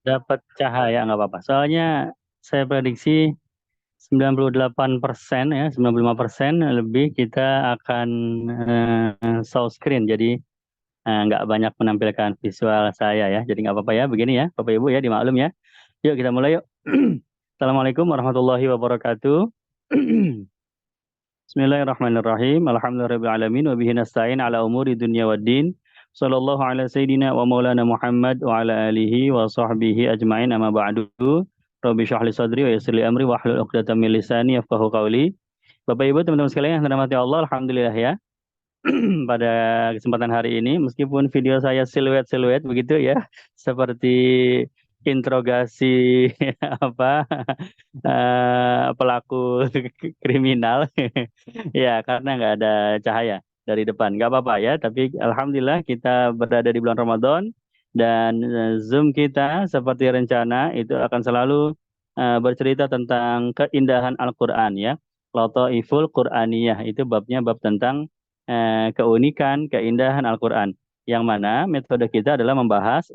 Dapat cahaya nggak apa-apa. Soalnya saya prediksi 98% ya, 95% lebih kita akan show screen. Jadi nggak banyak menampilkan visual saya ya. Jadi nggak apa-apa ya, begini ya, Bapak Ibu ya, dimaklum ya. Yuk kita mulai yuk. Assalamualaikum warahmatullahi wabarakatuh. Bismillahirrahmanirrahim. Alhamdulillahirrahmanirrahim. Wa bihi nasta'in ala umuri dunya waddin. Sallallahu ala sayyidina wa maulana Muhammad wa ala alihi wa sahbihi ajma'in amma ba'du. Rabbi syrah li sadri wa yassir li amri wa hlul 'uqdatam min lisani yafqahu qawli. Bapak Ibu, teman-teman sekalian yang dirahmati Allah, alhamdulillah ya. Pada kesempatan hari ini, meskipun video saya siluet-siluet begitu ya, seperti interogasi apa pelaku kriminal, ya karena nggak ada cahaya dari depan. Nggak apa-apa ya, tapi alhamdulillah kita berada di bulan Ramadan dan Zoom kita seperti rencana itu akan selalu bercerita tentang keindahan Al-Quran ya. Lataiful Qur'aniyah itu babnya bab tentang keunikan, keindahan Al-Quran. Yang mana metode kita adalah membahas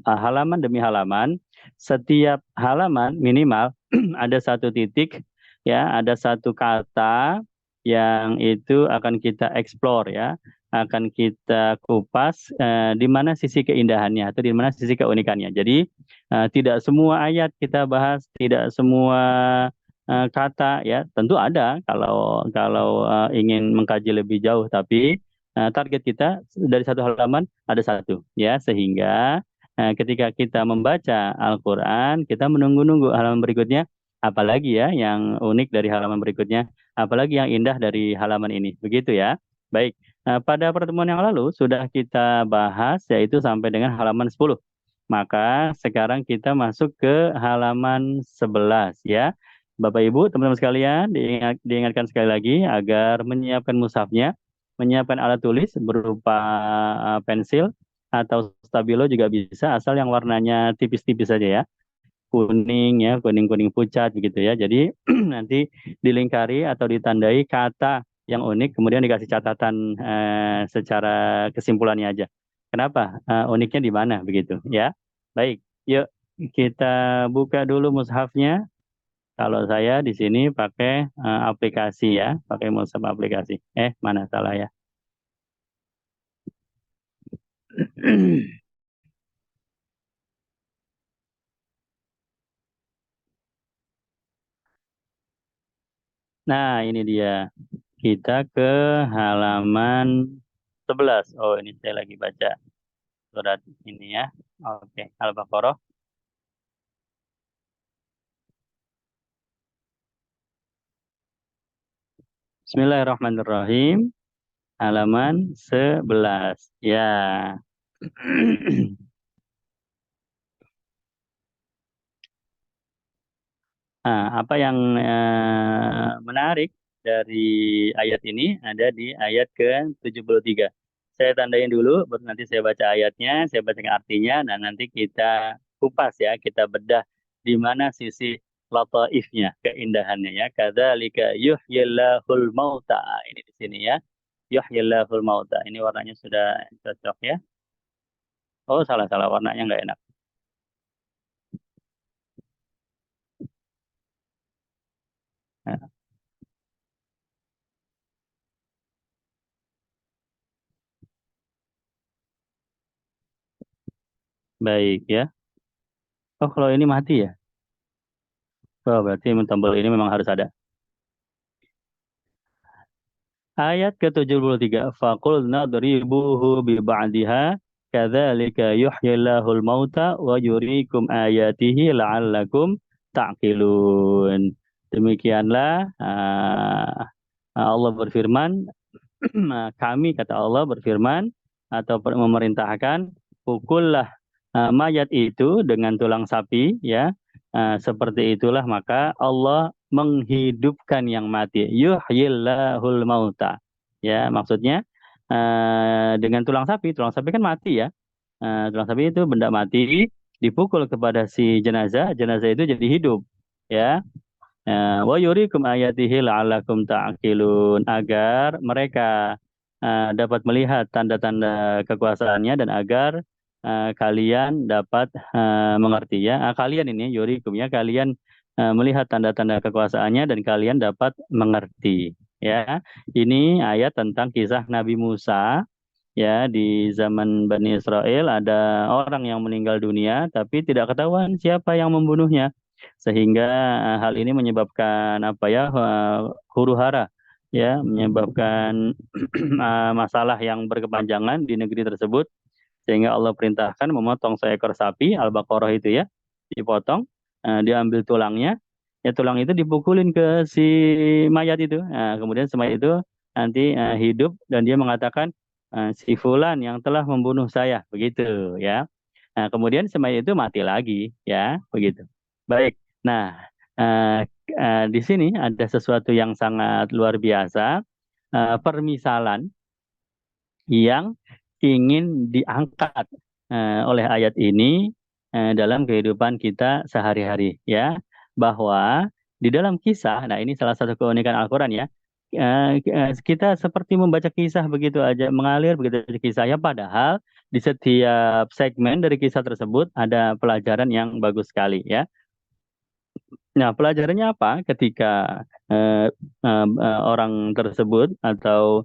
halaman demi halaman. Setiap halaman minimal ada satu titik, ya, ada satu kata yang itu akan kita explore ya, akan kita kupas di mana sisi keindahannya atau di mana sisi keunikannya. Jadi tidak semua ayat kita bahas, tidak semua kata ya tentu ada kalau kalau ingin mengkaji lebih jauh, tapi target kita dari satu halaman ada satu ya, sehingga ketika kita membaca Al-Quran kita menunggu-nunggu halaman berikutnya apalagi ya yang unik dari halaman berikutnya, apalagi yang indah dari halaman ini, begitu ya. Baik, pada pertemuan yang lalu sudah kita bahas yaitu sampai dengan halaman 10. Maka sekarang kita masuk ke halaman 11 ya. Bapak Ibu, teman-teman sekalian, diingatkan sekali lagi agar menyiapkan mushafnya, menyiapkan alat tulis berupa pensil atau stabilo juga bisa, asal yang warnanya tipis-tipis saja ya, kuning ya, kuning-kuning pucat begitu ya. Jadi nanti dilingkari atau ditandai kata yang unik, kemudian dikasih catatan secara kesimpulannya aja. Kenapa? Uniknya di mana begitu ya? Baik, yuk kita buka dulu mushafnya. Kalau saya di sini pakai aplikasi ya, pakai mushaf aplikasi. Mana salah ya? Nah, ini dia. Kita ke halaman 11. Oh, ini saya lagi baca surat ini ya. Oke, Al-Baqarah. Bismillahirrahmanirrahim. Halaman 11. Ya. Nah, apa yang menarik dari ayat ini ada di ayat ke-73. Saya tandain dulu, baru nanti saya baca ayatnya, saya baca artinya, dan nanti kita kupas ya, kita bedah di mana sisi lataifnya, keindahannya ya. Kadzalika yuhyillahul mauta. Ini di sini ya. Yuhyillahul mauta. Ini warnanya sudah cocok ya. Oh, salah-salah warnanya nggak enak. Nah, baik ya. Oh, kalau ini mati ya. Oh, berarti tombol ini memang harus ada. Ayat ke-73. Faqulna dribuhu bi ba'diha kadzalika yuhyillahul mauta wa yuriikum ayatihi la'allakum ta'qilun. Demikianlah Allah berfirman, kami kata Allah berfirman atau memerintahkan, pukullah mayat itu dengan tulang sapi ya. Seperti itulah maka Allah menghidupkan yang mati. Yuhyillahul mauta. Ya, maksudnya dengan tulang sapi kan mati ya. Tulang sapi itu benda mati, dipukul kepada si jenazah, jenazah itu jadi hidup. Ya, wa yurikum ayatihi la'allakum ta'qilun, agar mereka dapat melihat tanda-tanda kekuasaannya dan agar kalian dapat mengerti ya. Kalian ini yurikum ya, kalian melihat tanda-tanda kekuasaannya dan kalian dapat mengerti ya. Ini ayat tentang kisah Nabi Musa ya. Di zaman Bani Israel ada orang yang meninggal dunia tapi tidak ketahuan siapa yang membunuhnya, sehingga hal ini menyebabkan apa ya, huru-hara ya, menyebabkan masalah yang berkepanjangan di negeri tersebut, sehingga Allah perintahkan memotong seekor sapi. Al-Baqarah itu ya, dipotong, diambil tulangnya, ya tulang itu dipukulin ke si mayat itu. Nah, kemudian si mayat itu nanti hidup dan dia mengatakan, si Fulan yang telah membunuh saya, begitu ya. Nah, kemudian si mayat itu mati lagi ya, begitu. Baik. Nah, di sini ada sesuatu yang sangat luar biasa, permisalan yang ingin diangkat oleh ayat ini dalam kehidupan kita sehari-hari ya, bahwa di dalam kisah, nah ini salah satu keunikan Al-Quran ya, kita seperti membaca kisah begitu aja, mengalir begitu aja kisahnya, padahal di setiap segmen dari kisah tersebut ada pelajaran yang bagus sekali ya. Nah, pelajarannya apa? Ketika orang tersebut atau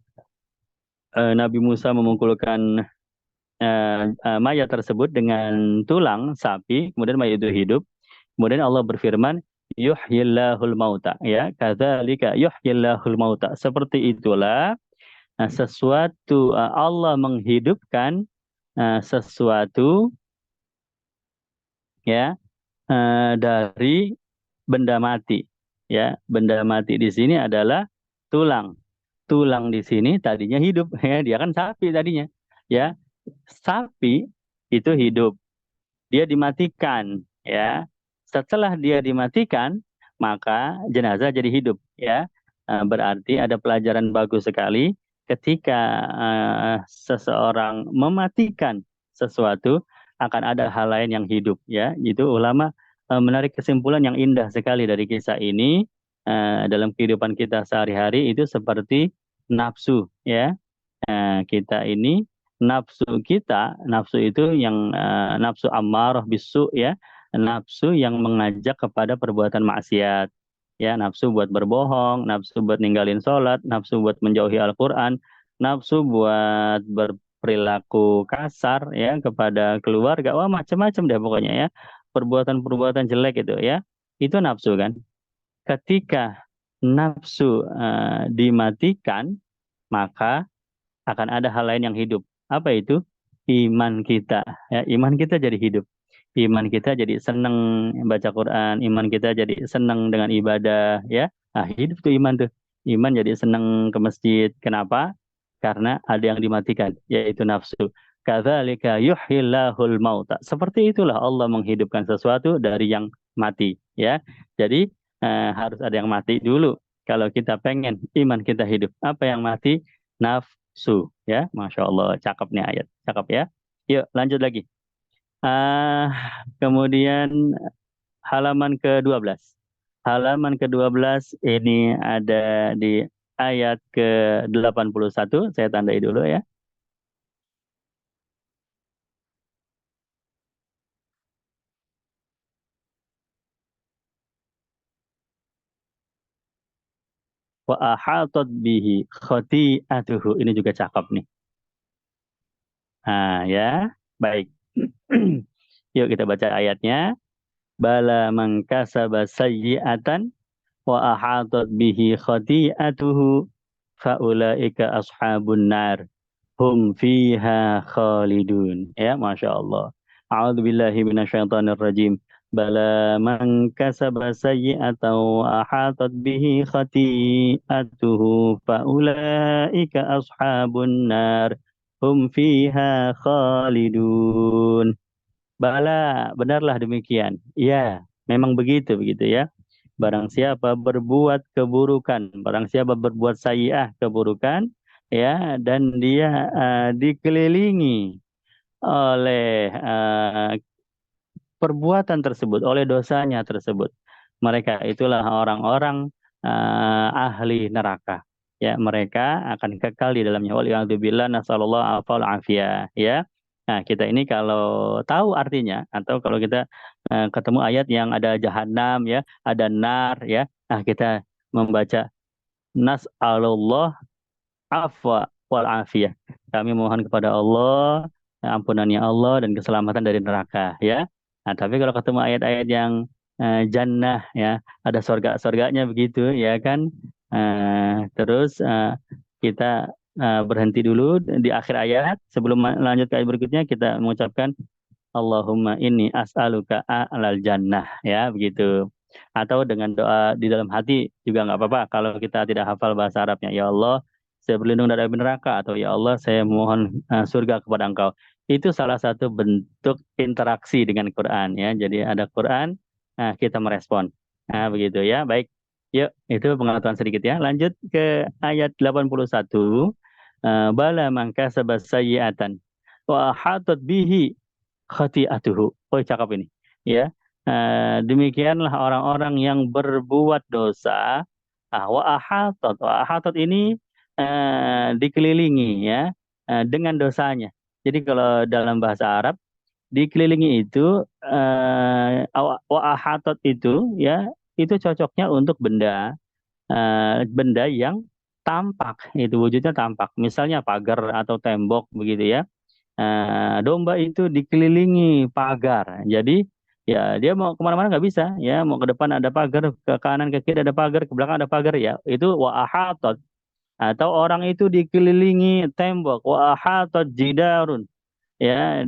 Nabi Musa memukulkan mayat tersebut dengan tulang sapi, kemudian mayat itu hidup. Kemudian Allah berfirman, yuhyillahul mauta, ya, kadzalika yuhyillahul mauta. Seperti itulah sesuatu, Allah menghidupkan sesuatu ya, dari benda mati. Ya, benda mati di sini adalah tulang. Tulang di sini tadinya hidup, ya, dia kan sapi tadinya. Ya, sapi itu hidup, dia dimatikan ya. Setelah dia dimatikan, maka jenazah jadi hidup ya. Berarti ada pelajaran bagus sekali ketika seseorang mematikan sesuatu, akan ada hal lain yang hidup ya. Itu ulama menarik kesimpulan yang indah sekali dari kisah ini. Dalam kehidupan kita sehari-hari itu seperti nafsu ya. Kita ini, nafsu itu yang nafsu ammarah bisu ya, nafsu yang mengajak kepada perbuatan maksiat ya, nafsu buat berbohong, nafsu buat ninggalin sholat, nafsu buat menjauhi Al-Quran, nafsu buat berperilaku kasar ya kepada keluarga, wah macam-macam deh pokoknya ya, perbuatan-perbuatan jelek itu ya, itu nafsu kan. Ketika nafsu dimatikan, maka akan ada hal lain yang hidup. Apa itu? Iman kita. Ya, iman kita jadi hidup. Iman kita jadi senang baca Quran. Iman kita jadi senang dengan ibadah. Ya, nah, hidup tuh iman tuh. Iman jadi senang ke masjid. Kenapa? Karena ada yang dimatikan, yaitu nafsu. Kadzalika yuhyillahul mauta. Seperti itulah Allah menghidupkan sesuatu dari yang mati. Ya, jadi harus ada yang mati dulu. Kalau kita pengen iman kita hidup, apa yang mati? Nafsu ya. Masya Allah, cakep nih ayat, cakep ya. Yuk lanjut lagi. ah Kemudian halaman ke-12, halaman ke-12 ini ada di ayat ke-81, saya tandai dulu ya. Wa ahatat bihi khati'atuhu, ini juga cakep nih. Ya, baik. Yuk kita baca ayatnya. Bala man kasaba sayyi'atan wa ahatat bihi khati'atuhu faulaika ashabun nar hum fiha khalidun. Ya, Masya Allah. A'udzu billahi minasyaitonir rajim. Bala man kasaba sayyi'atan wa ahatat bihi khati'atuhu faulaika ashabun nar hum fiha khalidun. Bala, benarlah demikian. Ya, memang begitu begitu ya. Barang siapa berbuat keburukan, barang siapa berbuat sayyi'ah, keburukan, ya, dan dia dikelilingi oleh perbuatan tersebut, oleh dosanya tersebut, mereka itulah orang-orang ahli neraka. Ya, mereka akan kekal di dalamnya. Waliyadzubillah, nasallallahu afal afiyah. Ya. Nah, kita ini kalau tahu artinya atau kalau kita ketemu ayat yang ada jahanam ya, ada nar ya, nah kita membaca nas'alullah afwa wal afiyah. Kami mohon kepada Allah ampunannya Allah dan keselamatan dari neraka ya. Nah, tapi kalau ketemu ayat-ayat yang jannah ya, ada surga-surganya begitu ya kan. Terus kita berhenti dulu di akhir ayat sebelum lanjut ke ayat berikutnya kita mengucapkan Allahumma inni as'aluka a'lal jannah ya begitu. Atau dengan doa di dalam hati juga nggak apa-apa kalau kita tidak hafal bahasa Arabnya. Ya Allah, saya berlindung dari api neraka atau ya Allah, saya mohon surga kepada Engkau. Itu salah satu bentuk interaksi dengan Quran ya. Jadi ada Quran, nah kita merespon. Nah, begitu ya. Baik. Yuk, itu pengetahuan sedikit ya. Lanjut ke ayat 81. Bala man kasaba sayyi'atan wa hatat bihi khati'atuhu. Oh, cakep ini. Ya. Demikianlah orang-orang yang berbuat dosa. Wa ahatot ini dikelilingi ya dengan dosanya. Jadi kalau dalam bahasa Arab dikelilingi itu wa ahatot itu ya itu cocoknya untuk benda yang tampak, itu wujudnya tampak. Misalnya pagar atau tembok begitu ya. Domba itu dikelilingi pagar. Jadi ya dia mau kemana-mana nggak bisa. Ya mau ke depan ada pagar, ke kanan ke kiri ada pagar, ke belakang ada pagar ya. Itu wa ahatot. Atau orang itu dikelilingi tembok. Wa ahatot jidarun. Ya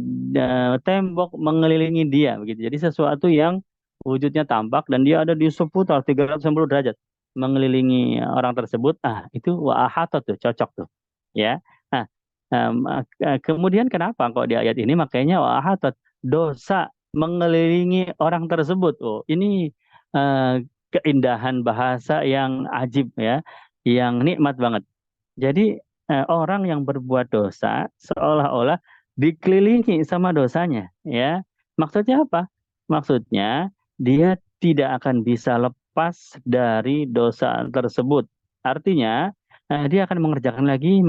tembok mengelilingi dia begitu. Jadi sesuatu yang wujudnya tampak dan dia ada di seputar 360 derajat mengelilingi orang tersebut. Itu wa ahatot tuh cocok tuh. Ya. Nah, kemudian kenapa kok di ayat ini makanya wahatat dosa mengelilingi orang tersebut. Oh, ini keindahan bahasa yang ajib ya, yang nikmat banget. Jadi orang yang berbuat dosa seolah-olah dikelilingi sama dosanya, ya. Maksudnya apa? Maksudnya dia tidak akan bisa lepas dari dosa tersebut. Artinya dia akan mengerjakan lagi,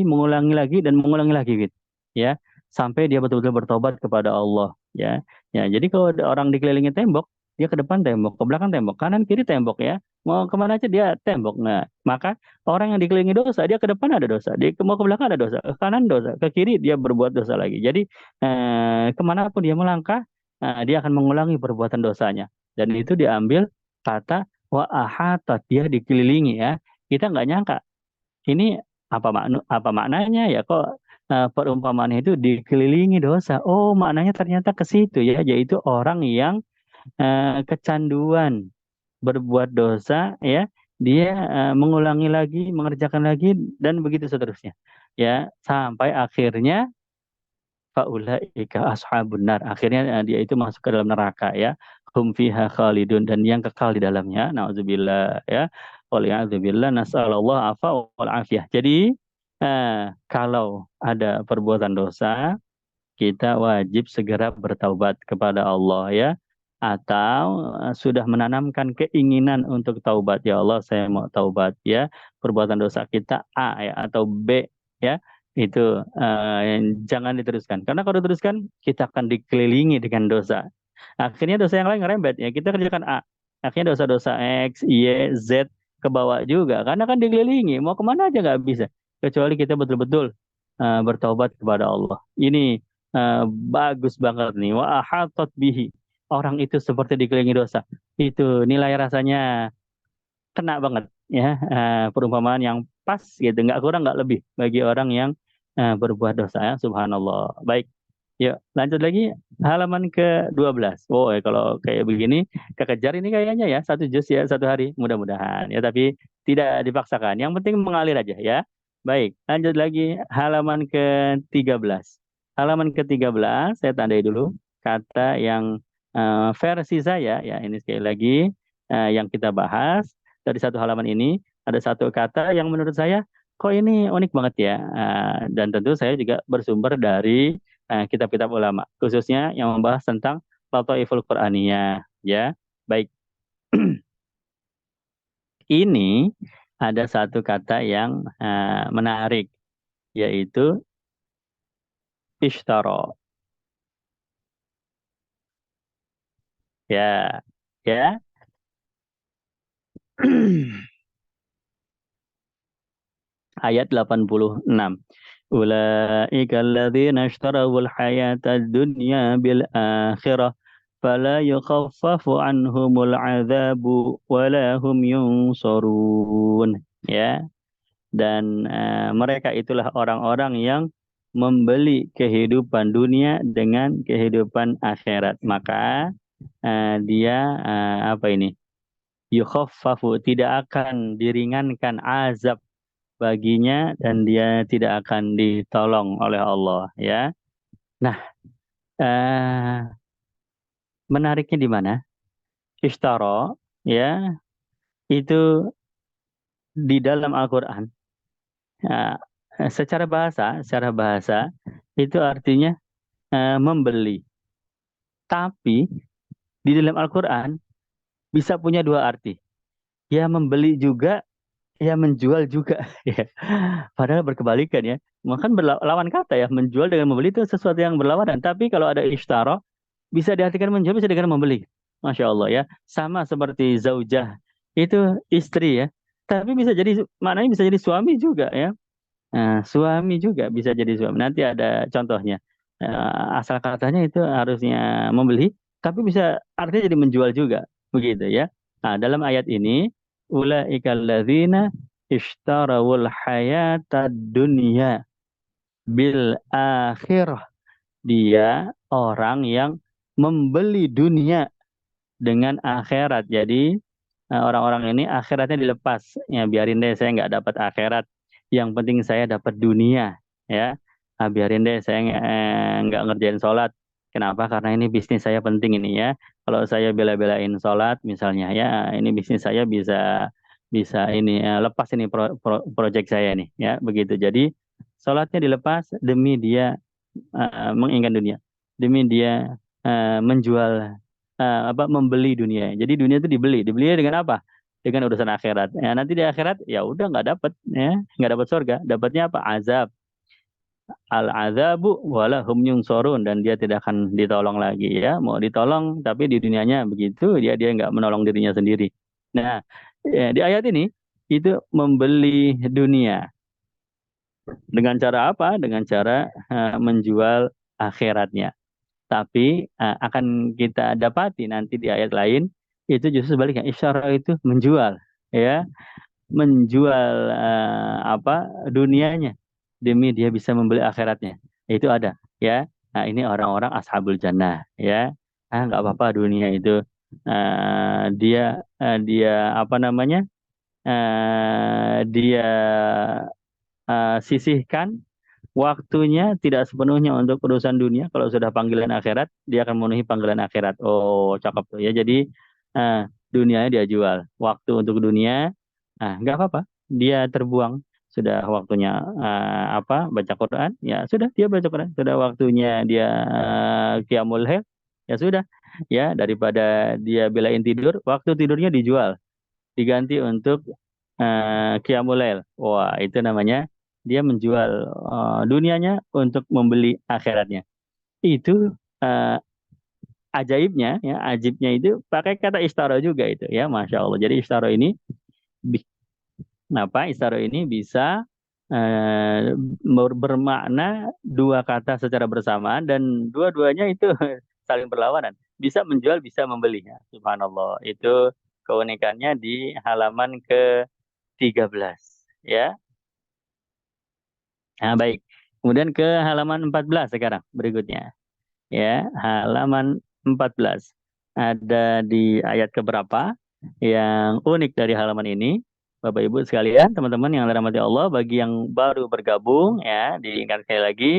mengulangi lagi dan mengulangi lagi gitu. Ya, sampai dia betul-betul bertobat kepada Allah, ya. Ya, jadi kalau ada orang dikelilingi tembok, dia ke depan tembok, ke belakang tembok, kanan kiri tembok ya. Mau kemana aja dia tembok. Nah, maka orang yang dikelilingi dosa, dia ke depan ada dosa, dia mau ke belakang ada dosa, ke kanan dosa, ke kiri dia berbuat dosa lagi. Jadi kemanapun dia melangkah, dia akan mengulangi perbuatan dosanya. Dan itu diambil kata wa ahatat, dia dikelilingi ya. Kita nggak nyangka ini apa maknanya ya kok perumpamaan itu dikelilingi dosa. Oh, maknanya ternyata ke situ ya, yaitu orang yang kecanduan berbuat dosa ya, dia mengulangi lagi, mengerjakan lagi dan begitu seterusnya. Ya, sampai akhirnya faulaika ashabun nar. Akhirnya dia itu masuk ke dalam neraka ya. Hum fiha khalidun, dan yang kekal di dalamnya. Nauzubillah ya. Waliyadzubillah, nasallallahu afa wal afiyah. Jadi kalau ada perbuatan dosa, kita wajib segera bertaubat kepada Allah ya, atau sudah menanamkan keinginan untuk taubat. Ya Allah, saya mau taubat ya, perbuatan dosa kita A ya atau B ya, itu jangan diteruskan, karena kalau diteruskan kita akan dikelilingi dengan dosa. Akhirnya dosa yang lain ngerembet ya, kita kerjakan A, akhirnya dosa-dosa X Y Z ke bawah juga karena kan dikelilingi, mau kemana aja nggak bisa kecuali kita betul-betul bertaubat kepada Allah. Ini bagus banget nih. Wa ahatat bihi. Orang itu seperti dikelilingi dosa. Itu nilai rasanya kena banget ya. Perumpamaan yang pas gitu, nggak kurang nggak lebih bagi orang yang berbuat dosa ya. Subhanallah. Baik. Yuk, lanjut lagi halaman ke-12. Oh, kalau kayak begini kekejar ini kayaknya ya, satu juz ya satu hari, mudah-mudahan ya, tapi tidak dipaksakan. Yang penting mengalir aja ya. Baik, lanjut lagi halaman ke-13. Halaman ke-13 saya tandai dulu kata yang versi saya ya. Ini sekali lagi yang kita bahas dari satu halaman ini ada satu kata yang menurut saya kok ini unik banget ya. Dan tentu saya juga bersumber dari kitab-kitab ulama, khususnya yang membahas tentang Lataiful Qur'aniyah. Ya, baik. Ini ada satu kata yang menarik, yaitu Ishtara. Ya, ya. Ayat 86. Ulaika alladzina ishtarawul hayatad dunya bil akhirah fala yukhaffafu anhumul adzabu wala hum yunsarun. Ya, dan mereka itulah orang-orang yang membeli kehidupan dunia dengan kehidupan akhirat. Maka dia apa ini? Yukhaffafu, tidak akan diringankan azab baginya dan dia tidak akan ditolong oleh Allah, ya. Nah, eh, menariknya di mana? Ishtara, ya, itu di dalam Al-Qur'an. eh, secara bahasa itu artinya membeli. Tapi di dalam Al-Qur'an bisa punya dua arti. Ya membeli juga, ya menjual juga. Ya. Padahal berkebalikan ya. Makan berlawan kata ya. Menjual dengan membeli itu sesuatu yang berlawanan. Tapi kalau ada ishtara, bisa diartikan menjual, bisa diartikan membeli. Masya Allah ya. Sama seperti zaujah. Itu istri ya. Tapi bisa jadi, maknanya bisa jadi suami juga ya. Nah, suami juga bisa jadi suami. Nanti ada contohnya. Asal katanya itu harusnya membeli, tapi bisa artinya jadi menjual juga. Begitu ya. Nah, dalam ayat ini, ulaika alladzina ishtarawul hayatad dunya bil akhirah. Dia orang yang membeli dunia dengan akhirat. Jadi orang-orang ini akhiratnya dilepas. Ya biarin deh saya nggak dapat akhirat. Yang penting saya dapat dunia. Ya, biarin deh saya nggak ngerjain sholat. Kenapa? Karena ini bisnis saya penting ini ya. Kalau saya bela-belain sholat misalnya ya, ini bisnis saya bisa bisa ini lepas ini project saya nih ya begitu. Jadi sholatnya dilepas demi dia menginginkan dunia, demi dia menjual apa membeli dunia. Jadi dunia itu dibeli dengan apa? Dengan urusan akhirat. Ya, nanti di akhirat ya udah nggak dapat ya, nggak dapat surga. Dapatnya apa? Azab. Al azabu wala hum yunsorun, dan dia tidak akan ditolong lagi ya. Mau ditolong tapi di dunianya begitu dia nggak menolong dirinya sendiri. Nah, ya, di ayat ini itu membeli dunia dengan cara apa? Dengan cara menjual akhiratnya. Tapi akan kita dapati nanti di ayat lain itu justru sebaliknya, isyarah itu menjual, ya, menjual apa dunianya demi dia bisa membeli akhiratnya. Itu ada, ya. Nah ini orang-orang ashabul jannah, ya. Nggak apa-apa dunia itu dia apa namanya dia sisihkan waktunya tidak sepenuhnya untuk urusan dunia. Kalau sudah panggilan akhirat, dia akan memenuhi panggilan akhirat. Oh, cakep tuh ya. Jadi dunianya dia jual. Waktu untuk dunia, nggak apa-apa. Dia terbuang. Sudah waktunya apa? Baca Quran, ya sudah dia baca Quran. Sudah waktunya dia qiyamul lail, ya sudah. Ya daripada dia belain tidur, waktu tidurnya dijual, diganti untuk qiyamul lail. Wah, itu namanya dia menjual dunianya untuk membeli akhiratnya. Itu ajaibnya ya, ajibnya itu pakai kata istara juga itu ya, Masya Allah. Jadi istara ini bi- istara ini bisa bermakna dua kata secara bersamaan dan dua-duanya itu saling berlawanan. Bisa menjual, bisa membeli ya. Subhanallah. Itu keunikannya di halaman ke-13 ya. Nah, baik. Kemudian ke halaman 14 sekarang berikutnya. Ya, halaman 14. Ada di ayat keberapa yang unik dari halaman ini? Bapak Ibu sekalian, teman-teman yang dirahmati Allah, bagi yang baru bergabung ya, diingat sekali lagi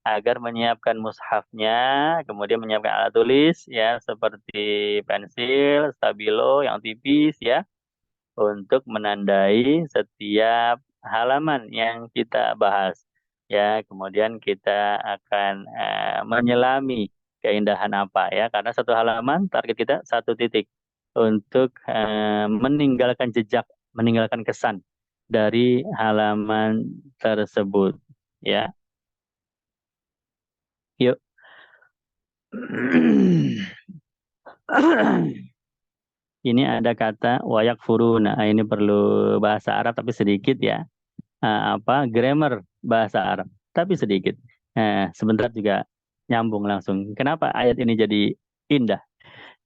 agar menyiapkan mushafnya, kemudian menyiapkan alat tulis ya seperti pensil, stabilo yang tipis ya untuk menandai setiap halaman yang kita bahas. Ya, kemudian kita akan menyelami keindahan apa ya, karena satu halaman target kita satu titik untuk meninggalkan jejak, meninggalkan kesan dari halaman tersebut. Ya, Yuk. Ini ada kata wayak furuna. Ini perlu bahasa Arab tapi sedikit ya. Grammar bahasa Arab tapi sedikit. Sebentar juga nyambung langsung. Kenapa ayat ini jadi indah?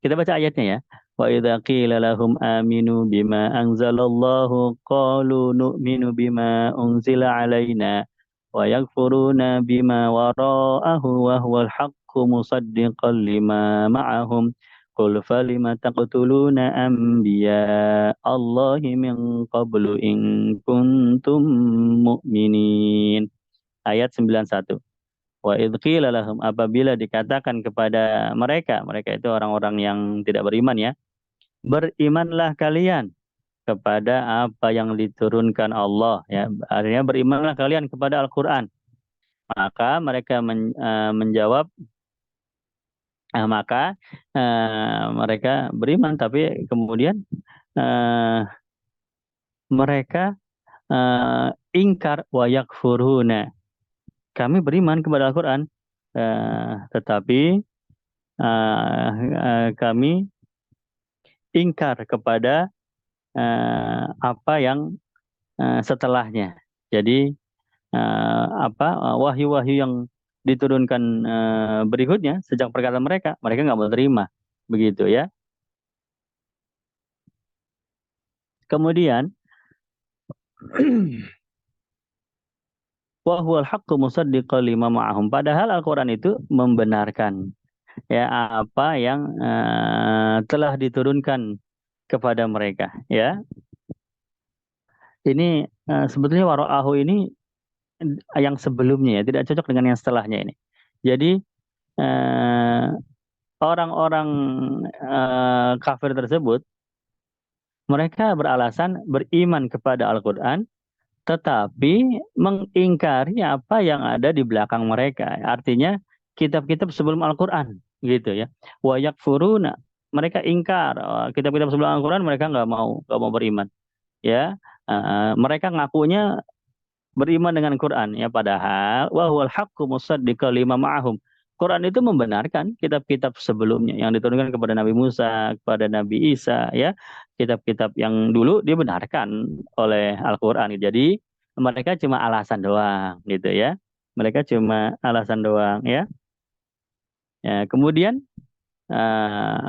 Kita baca ayatnya ya. Wa idza qila lahum aminu bima anzalallahu qalu nu'minu bima unzila alaina wa yakfuruna bima wara'ahu wa huwal haqqu musaddiqan lima ma'ahum qul falima taqtuluna anbiya Allahi min qablu in kuntum mu'minin. Ayat 91. Wa idh qila lahum, apabila dikatakan kepada mereka, mereka itu orang-orang yang tidak beriman ya, berimanlah kalian kepada apa yang diturunkan Allah ya, artinya berimanlah kalian kepada Al-Qur'an. Maka mereka menjawab, maka mereka beriman tapi kemudian eh, mereka ingkar wa yakfuruna. Kami beriman kepada Al-Qur'an, tetapi kami ingkar kepada apa yang setelahnya. Jadi wahyu-wahyu yang diturunkan berikutnya sejak perkataan mereka, mereka nggak mau terima, begitu ya. Kemudian wa huwal haqqu musaddiqan lima ma'ahum. Padahal Al-Qur'an itu membenarkan ya apa yang telah diturunkan kepada mereka ya. Ini sebetulnya wara'ahu ini yang sebelumnya ya, tidak cocok dengan yang setelahnya ini. Jadi eh, orang-orang kafir tersebut mereka beralasan beriman kepada Al-Qur'an tetapi mengingkari apa yang ada di belakang mereka. Artinya kitab-kitab sebelum Al-Qur'an gitu ya. Wa yakfuruna, mereka ingkar kitab-kitab sebelum Al-Qur'an, mereka nggak mau beriman ya. Mereka ngakunya beriman dengan Quran ya, padahal wa huwal haqqu musaddiqan lima ma'ahum. Quran itu membenarkan kitab-kitab sebelumnya yang diturunkan kepada Nabi Musa, kepada Nabi Isa ya. Kitab-kitab yang dulu dibenarkan oleh Al-Qur'an. Jadi mereka cuma alasan doang gitu ya. Mereka cuma alasan doang ya. Ya, kemudian eh,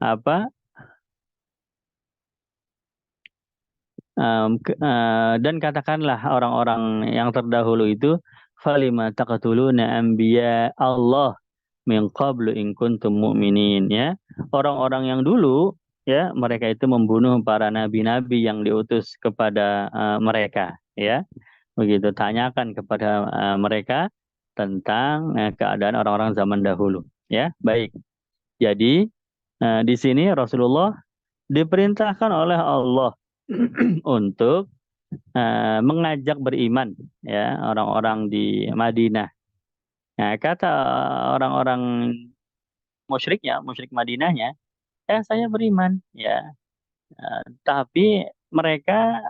apa dan katakanlah orang-orang yang terdahulu itu falima taqtuluna anbiya Allah min qablu in kuntum mu'minin ya. Orang-orang yang dulu ya, mereka itu membunuh para nabi-nabi yang diutus kepada mereka ya. Begitu, tanyakan kepada mereka tentang keadaan orang-orang zaman dahulu ya. Baik. Jadi di sini Rasulullah diperintahkan oleh Allah untuk mengajak beriman ya orang-orang di Madinah. Nah, kata orang-orang musyriknya, musyrik Madinahnya, saya beriman ya. Tapi mereka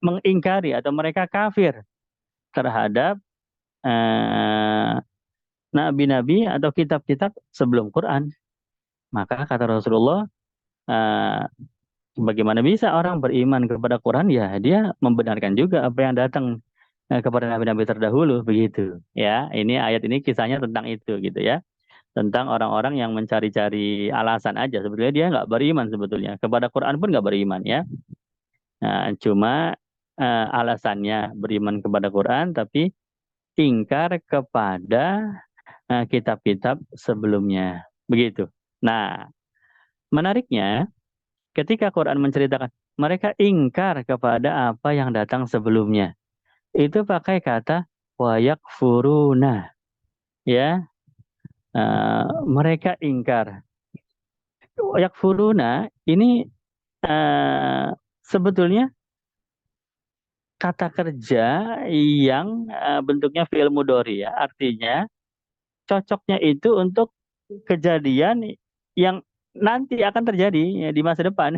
mengingkari atau mereka kafir terhadap eh, nabi-nabi atau kitab-kitab sebelum Quran. Maka kata Rasulullah, eh, bagaimana bisa orang beriman kepada Quran? Ya, dia membenarkan juga apa yang datang kepada nabi-nabi terdahulu, begitu. Ya, ini ayat ini kisahnya tentang itu, gitu ya. Tentang orang-orang yang mencari-cari alasan aja. Sebetulnya dia nggak beriman sebetulnya. Kepada Quran pun nggak beriman ya. Nah, cuma alasannya beriman kepada Quran, tapi ingkar kepada kitab-kitab sebelumnya. Begitu. Nah, menariknya ketika Quran menceritakan mereka ingkar kepada apa yang datang sebelumnya. Itu pakai kata wayak furuna. Ya, mereka ingkar. Wayak furuna ini sebetulnya kata kerja yang bentuknya fi'il mudhari ya. Artinya cocoknya itu untuk kejadian yang nanti akan terjadi ya, di masa depan.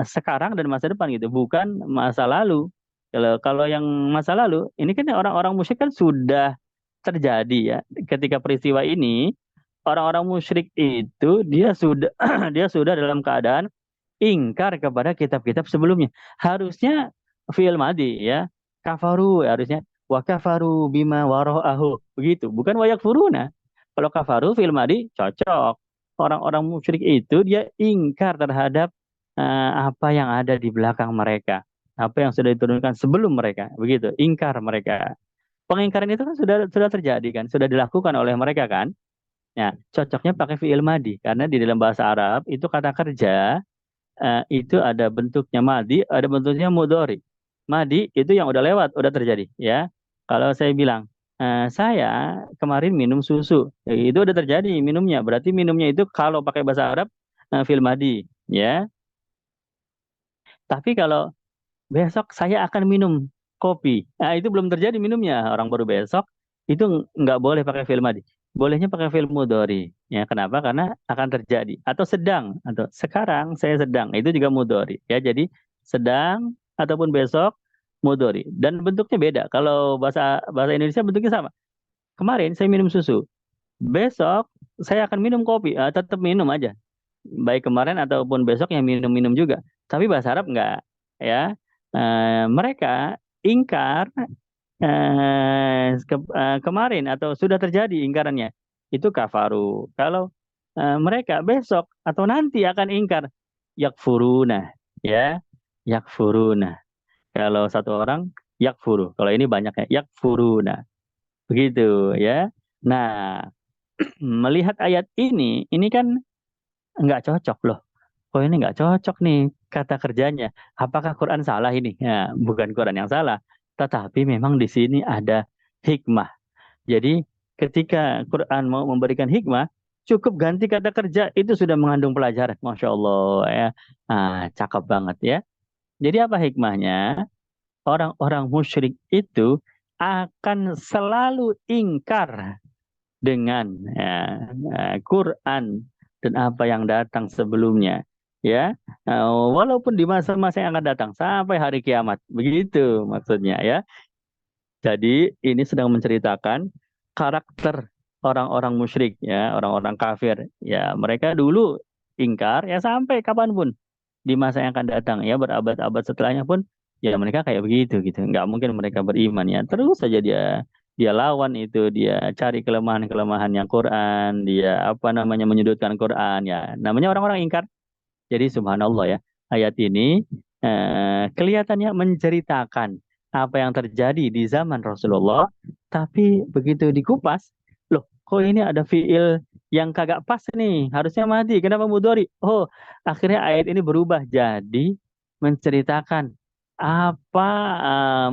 Sekarang dan masa depan gitu, bukan masa lalu. Kalau kalau yang masa lalu, ini kan orang-orang musyrik kan sudah terjadi ya. Ketika peristiwa ini, orang-orang musyrik itu dia sudah dia sudah dalam keadaan ingkar kepada kitab-kitab sebelumnya. Harusnya fi'il madi ya. Kafaru harusnya wa kafaru bima wara'ahu. Begitu, bukan wa yakfuruna. Kalau kafaru fi'il madi cocok. Orang-orang musyrik itu dia ingkar terhadap apa yang ada di belakang mereka. Apa yang sudah diturunkan sebelum mereka. Begitu, ingkar mereka. Pengingkaran itu kan sudah terjadi kan, sudah dilakukan oleh mereka kan. Nah, cocoknya pakai fi'il madi karena di dalam bahasa Arab itu kata kerja itu ada bentuknya madi, ada bentuknya mudhari. Madi itu yang udah lewat, udah terjadi, ya. Kalau saya bilang, saya kemarin minum susu, itu udah terjadi minumnya. Berarti minumnya itu kalau pakai bahasa Arab, fil madi, ya. Tapi kalau besok saya akan minum kopi, nah itu belum terjadi minumnya, orang baru besok, itu nggak boleh pakai fil madi. Bolehnya pakai fil mudhari. Ya, kenapa? Karena akan terjadi. Atau sedang, atau sekarang saya sedang, itu juga mudhari. Ya, jadi sedang ataupun besok mudhari. Dan bentuknya beda. Kalau bahasa bahasa Indonesia bentuknya sama. Kemarin saya minum susu, besok saya akan minum kopi. Tetap minum aja. Baik kemarin ataupun besok yang minum-minum juga. Tapi bahasa Arab enggak, ya. Mereka ingkar kemarin atau sudah terjadi ingkarannya itu kafaru. Kalau mereka besok atau nanti akan ingkar yakfuruna, ya, yakfuruna. Kalau satu orang yakfuru, kalau ini banyaknya yakfuruna, begitu ya. Nah, melihat ayat ini kan nggak cocok loh. Oh, ini nggak cocok nih kata kerjanya. Apakah Quran salah ini? Ya, bukan Quran yang salah, tetapi memang di sini ada hikmah. Jadi ketika Quran mau memberikan hikmah, cukup ganti kata kerja itu sudah mengandung pelajaran. Masya Allah ya, cakep banget ya. Jadi apa hikmahnya? Orang-orang musyrik itu akan selalu ingkar dengan Quran dan apa yang datang sebelumnya, ya. Walaupun di masa-masa yang akan datang sampai hari kiamat, begitu maksudnya ya. Jadi ini sedang menceritakan karakter orang-orang musyrik ya, orang-orang kafir ya. Mereka dulu ingkar ya sampai kapanpun di masa yang akan datang ya, berabad-abad setelahnya pun ya mereka kayak begitu gitu. Nggak mungkin mereka beriman ya. Terus saja dia dia lawan itu, dia cari kelemahan-kelemahan yang Quran, dia apa namanya menyudutkan Quran ya. Namanya orang-orang ingkar. Jadi subhanallah ya, ayat ini kelihatannya menceritakan apa yang terjadi di zaman Rasulullah, tapi begitu dikupas, loh, kok ini ada fiil yang kagak pas nih, harusnya mati, kenapa mudhari? Oh, akhirnya ayat ini berubah jadi menceritakan apa,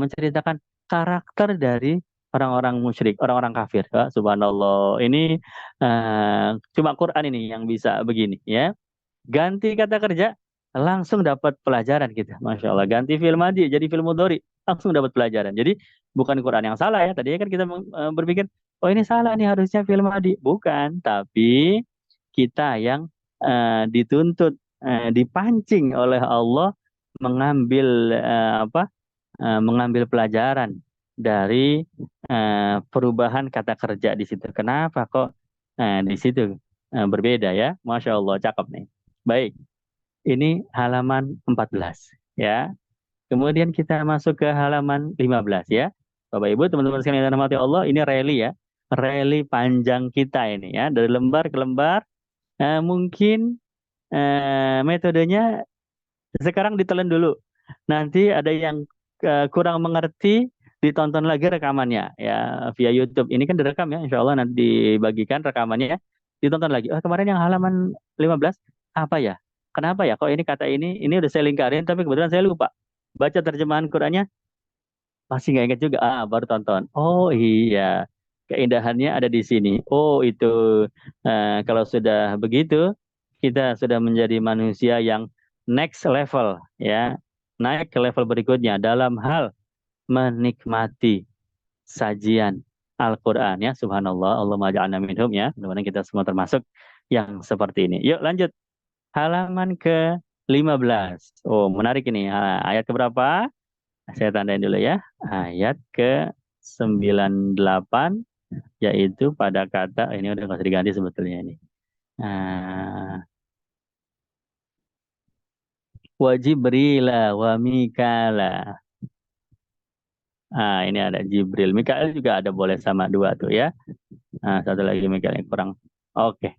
menceritakan karakter dari orang-orang musyrik, orang-orang kafir. Subhanallah, ini cuma Quran ini yang bisa begini ya. Ganti kata kerja, langsung dapat pelajaran kita. Masya Allah. Ganti film madi, jadi film mudhari, langsung dapat pelajaran. Jadi bukan Quran yang salah ya. Tadinya kan kita berpikir, oh ini salah nih harusnya film madi. Bukan, tapi kita yang dituntut, dipancing oleh Allah mengambil mengambil pelajaran dari perubahan kata kerja di situ. Kenapa kok di situ berbeda ya? Masya Allah, cakep nih. Baik, ini halaman 14 ya. Kemudian kita masuk ke halaman 15 ya. Bapak Ibu, teman-teman sekalian yang dirahmati Allah, ini rally ya. Rally panjang kita ini ya, dari lembar ke lembar. Mungkin metodenya sekarang ditelan dulu. Nanti ada yang kurang mengerti, ditonton lagi rekamannya ya via YouTube. Ini kan direkam ya, insya Allah nanti dibagikan rekamannya ya. Ditonton lagi. Oh, kemarin yang halaman 15 apa ya? Kenapa ya? Kok ini kata ini udah saya lingkarin, tapi kebetulan saya lupa. Baca terjemahan Qurannya masih nggak ingat juga. Baru tonton. Oh iya, keindahannya ada di sini. Oh itu kalau sudah begitu, kita sudah menjadi manusia yang next level ya, naik ke level berikutnya dalam hal menikmati sajian Al-Quran ya. Subhanallah, Allah maja'alna minhum ya. Mudah-mudahan kita semua termasuk yang seperti ini. Yuk lanjut, halaman ke 15. Oh menarik ini. Ayat keberapa? Saya tandain dulu ya. Ayat ke 98 yaitu pada kata ini udah nggak usah diganti sebetulnya ini. Ah, wa Jibrila wa Mikala. Ini ada Jibril. Mikael juga ada boleh sama dua tuh ya. Satu lagi Mikael yang kurang. Oke,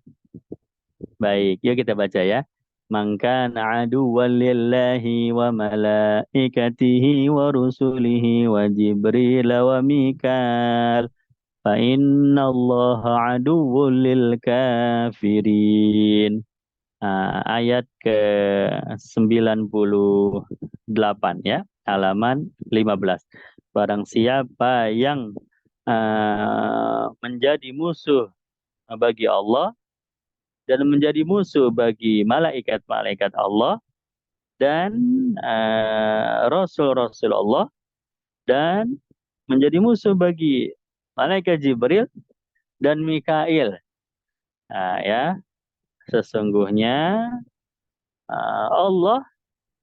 baik. Yuk kita baca ya. Maka aduwwan lillahi wa malaikatihi wa rusulihi wa Jibril wa Mikal. Fa inna Allah aduwwul lil kafirin. Ayat ke 98 ya, halaman 15. Barang siapa yang menjadi musuh bagi Allah dan menjadi musuh bagi malaikat-malaikat Allah dan rasul-rasul Allah dan menjadi musuh bagi malaikat Jibril dan Mikail. Ya, sesungguhnya Allah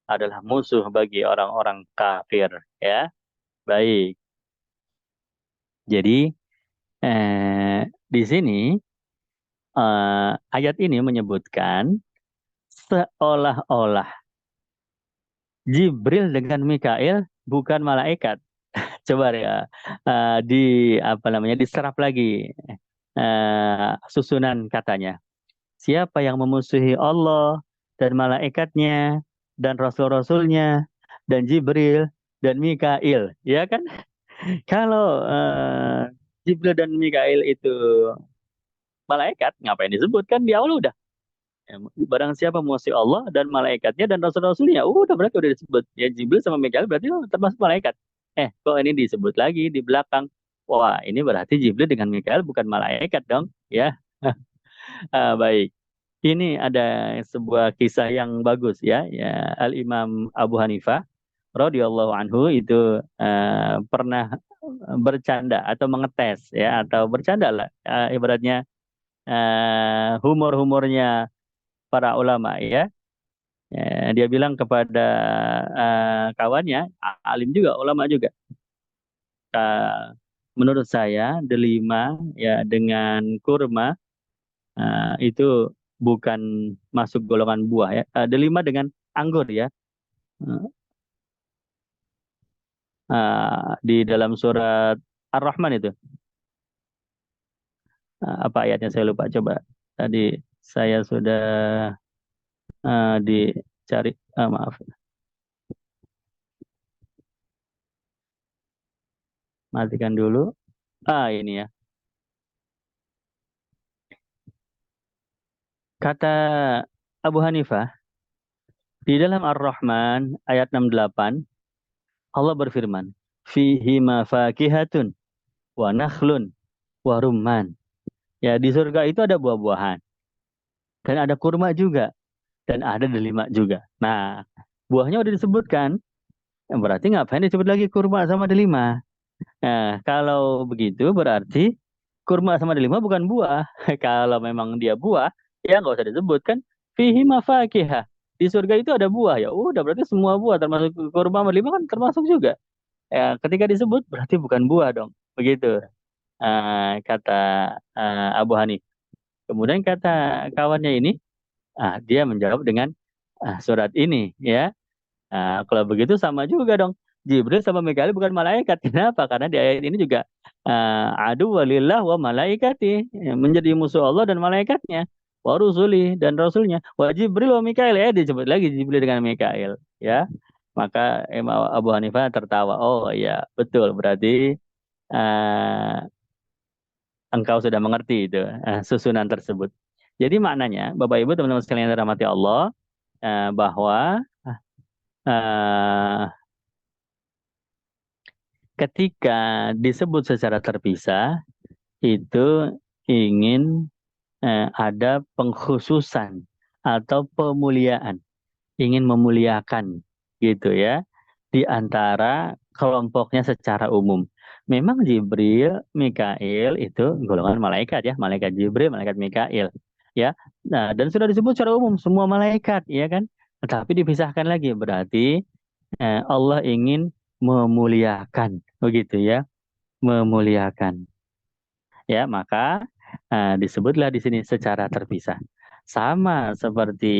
adalah musuh bagi orang-orang kafir. Ya, baik. Jadi di sini ayat ini menyebutkan seolah-olah Jibril dengan Mikail bukan malaikat. Coba ya di apa namanya diserap lagi susunan katanya. Siapa yang memusuhi Allah dan malaikatnya dan rasul-rasulnya dan Jibril dan Mikail, ya kan? Kalau Jibril dan Mikail itu malaikat, ngapain disebutkan di awal udah. Barang siapa musuh Allah dan malaikatnya dan rasul-rasulnya, udah berarti udah disebut. Ya Jibril sama Mikail berarti termasuk malaikat. Kok ini disebut lagi di belakang? Wah, ini berarti Jibril dengan Mikail bukan malaikat dong, ya. Baik. Ini ada sebuah kisah yang bagus ya. Ya, Al-Imam Abu Hanifah radhiyallahu anhu itu pernah bercanda atau mengetes ya atau bercanda lah ibaratnya humor-humornya para ulama ya. Dia bilang kepada kawannya, alim juga, ulama juga. Menurut saya delima ya dengan kurma itu bukan masuk golongan buah ya. Delima dengan anggur ya. Eh, di dalam surat Ar-Rahman itu. Apa ayatnya saya lupa coba. Tadi saya sudah dicari. Maaf, matikan dulu. Ini ya. Kata Abu Hanifah di dalam Ar-Rahman ayat 68 Allah berfirman, "Fihi ma fakihatun wa nakhlun wa rumman." Ya, di surga itu ada buah-buahan dan ada kurma juga dan ada delima juga. Nah, buahnya udah disebutkan, berarti ngapain disebut lagi kurma sama delima? Nah, kalau begitu berarti kurma sama delima bukan buah. Kalau memang dia buah, ya nggak usah disebutkan. Fihi mafakihah. Di surga itu ada buah ya. Udah berarti semua buah termasuk kurma sama delima kan termasuk juga. Ya, ketika disebut berarti bukan buah dong. Begitu kata Abu Hanif. Kemudian kata kawannya ini, dia menjawab dengan surat ini ya. Kalau begitu sama juga dong. Jibril sama Mikail bukan malaikat. Kenapa? Karena di ayat ini juga adu walillah wa malaikati. Menjadi musuh Allah dan malaikatnya. Wa rusuli dan rasulnya. Wa Jibril wa Mikail. Disebut lagi Jibril dengan Mikail. Ya. Maka Imam Abu Hanifah tertawa. Oh iya, betul. Berarti eh, engkau sudah mengerti itu susunan tersebut. Jadi maknanya, Bapak Ibu teman-teman sekalian yang dirahmati Allah, bahwa eh, ketika disebut secara terpisah itu ingin ada pengkhususan atau pemuliaan, ingin memuliakan gitu ya di antara kelompoknya secara umum. Memang Jibril, Mikail itu golongan malaikat ya, malaikat Jibril, malaikat Mikail ya. Nah, dan sudah disebut secara umum semua malaikat ya kan. Tetapi dipisahkan lagi berarti Allah ingin memuliakan, begitu ya, memuliakan. Ya, maka disebutlah di sini secara terpisah. Sama seperti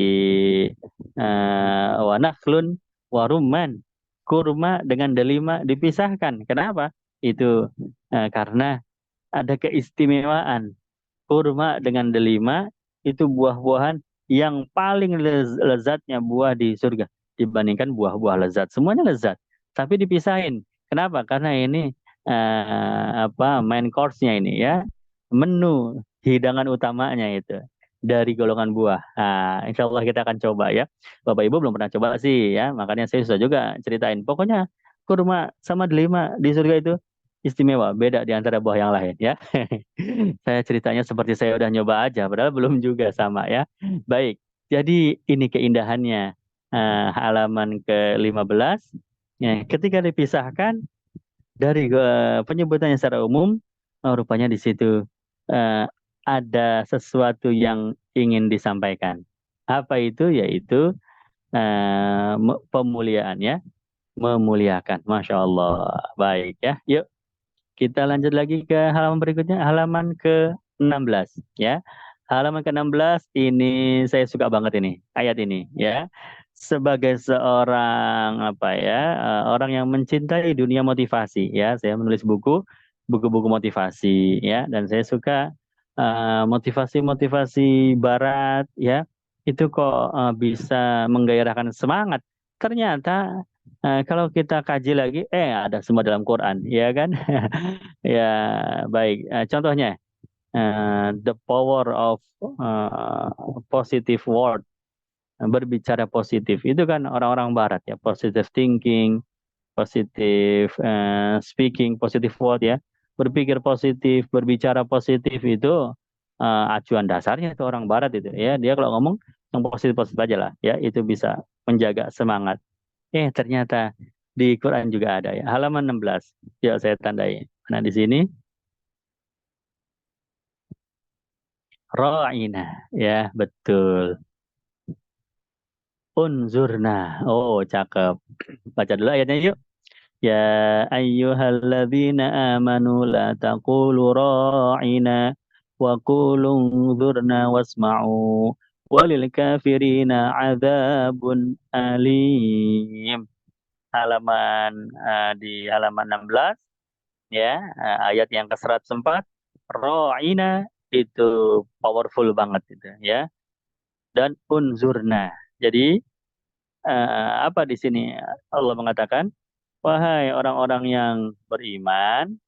wa nakhlun wa rumman. Kurma dengan delima dipisahkan. Kenapa? Itu karena ada keistimewaan. Kurma dengan delima itu buah-buahan yang paling lezatnya buah di surga dibandingkan buah-buah lezat. Semuanya lezat, tapi dipisahin. Kenapa? Karena ini main course-nya ini ya, menu hidangan utamanya itu dari golongan buah. Nah, insya Allah kita akan coba ya. Bapak Ibu belum pernah coba sih ya, makanya saya susah juga ceritain. Pokoknya kurma sama delima di surga itu istimewa, beda di antara buah yang lain ya. Saya ceritanya seperti saya udah nyoba aja, padahal belum juga sama ya. Baik, jadi ini keindahannya halaman ke-15. Ya, ketika dipisahkan dari penyebutannya secara umum, rupanya di situ eh, ada sesuatu yang ingin disampaikan. Apa itu? Yaitu pemuliaannya, memuliakan. Masya Allah. Baik ya. Yuk kita lanjut lagi ke halaman berikutnya, halaman ke-16 ya. Halaman ke-16 ini saya suka banget ini, ayat ini ya. Sebagai seorang orang yang mencintai dunia motivasi ya, saya menulis buku-buku motivasi ya, dan saya suka motivasi-motivasi barat ya. Itu kok bisa menggairahkan semangat. Ternyata kalau kita kaji lagi, ada semua dalam Quran, ya kan? Ya, baik. Contohnya, the power of positive word, berbicara positif. Itu kan orang-orang Barat ya, positive thinking, positive speaking, positive word ya. Berpikir positif, berbicara positif itu acuan dasarnya itu orang Barat itu ya. Dia kalau ngomong yang positif-positif aja lah, ya itu bisa menjaga semangat. Ternyata di Quran juga ada ya. Halaman 16. Ya, saya tandai. Nah, di sini ra'ina. Ya, betul. Unzurna. Oh, cakep. Baca dulu ayatnya yuk. Ya ayyuhalladzina amanu la taqulu ra'ina wa qulu unzurna wasma'u walil kafirina adzabun alim. Di halaman 16 ya, ayat yang ke-104, ro'ina itu powerful banget itu ya, dan unzurna. Jadi apa di sini Allah mengatakan, wahai orang-orang yang beriman,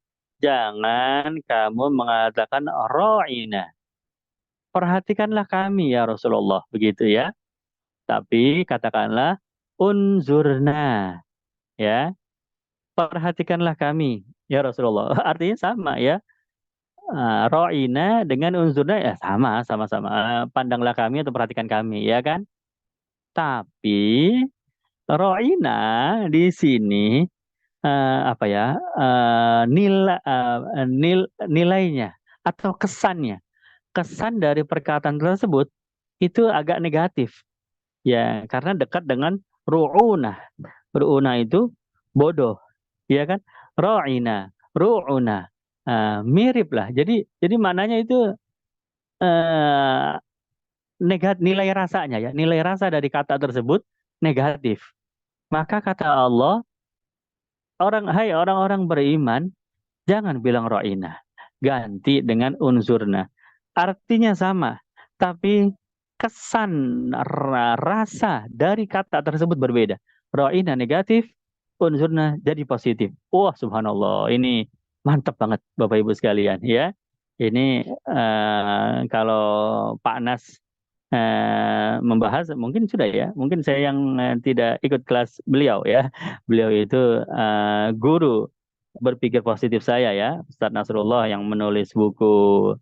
jangan kamu mengatakan ro'ina, perhatikanlah kami ya Rasulullah, begitu ya, tapi katakanlah unzurna, ya, perhatikanlah kami ya Rasulullah. Artinya sama ya. Ro'ina dengan unzurna ya sama-sama. Pandanglah kami atau perhatikan kami, ya kan? Tapi ro'ina di sini apa ya? Nilainya atau kesannya. Kesan dari perkataan tersebut itu agak negatif. Ya, karena dekat dengan ru'una. Ru'una itu bodoh, ya kan? Ro'ina, ru'una. Mirip lah. Jadi maknanya itu eh, nilai rasanya ya, nilai rasa dari kata tersebut negatif. Maka kata Allah, hai orang-orang beriman, jangan bilang ro'ina, ganti dengan unzurna. Artinya sama, tapi kesan rasa dari kata tersebut berbeda. Ro'ina negatif, unzurna jadi positif. Wah, subhanallah, ini mantap banget Bapak Ibu sekalian ya. Ini kalau Pak Nas membahas mungkin sudah ya, mungkin saya yang tidak ikut kelas beliau ya. Beliau itu guru berpikir positif saya ya, Ustadz Nasrullah, yang menulis buku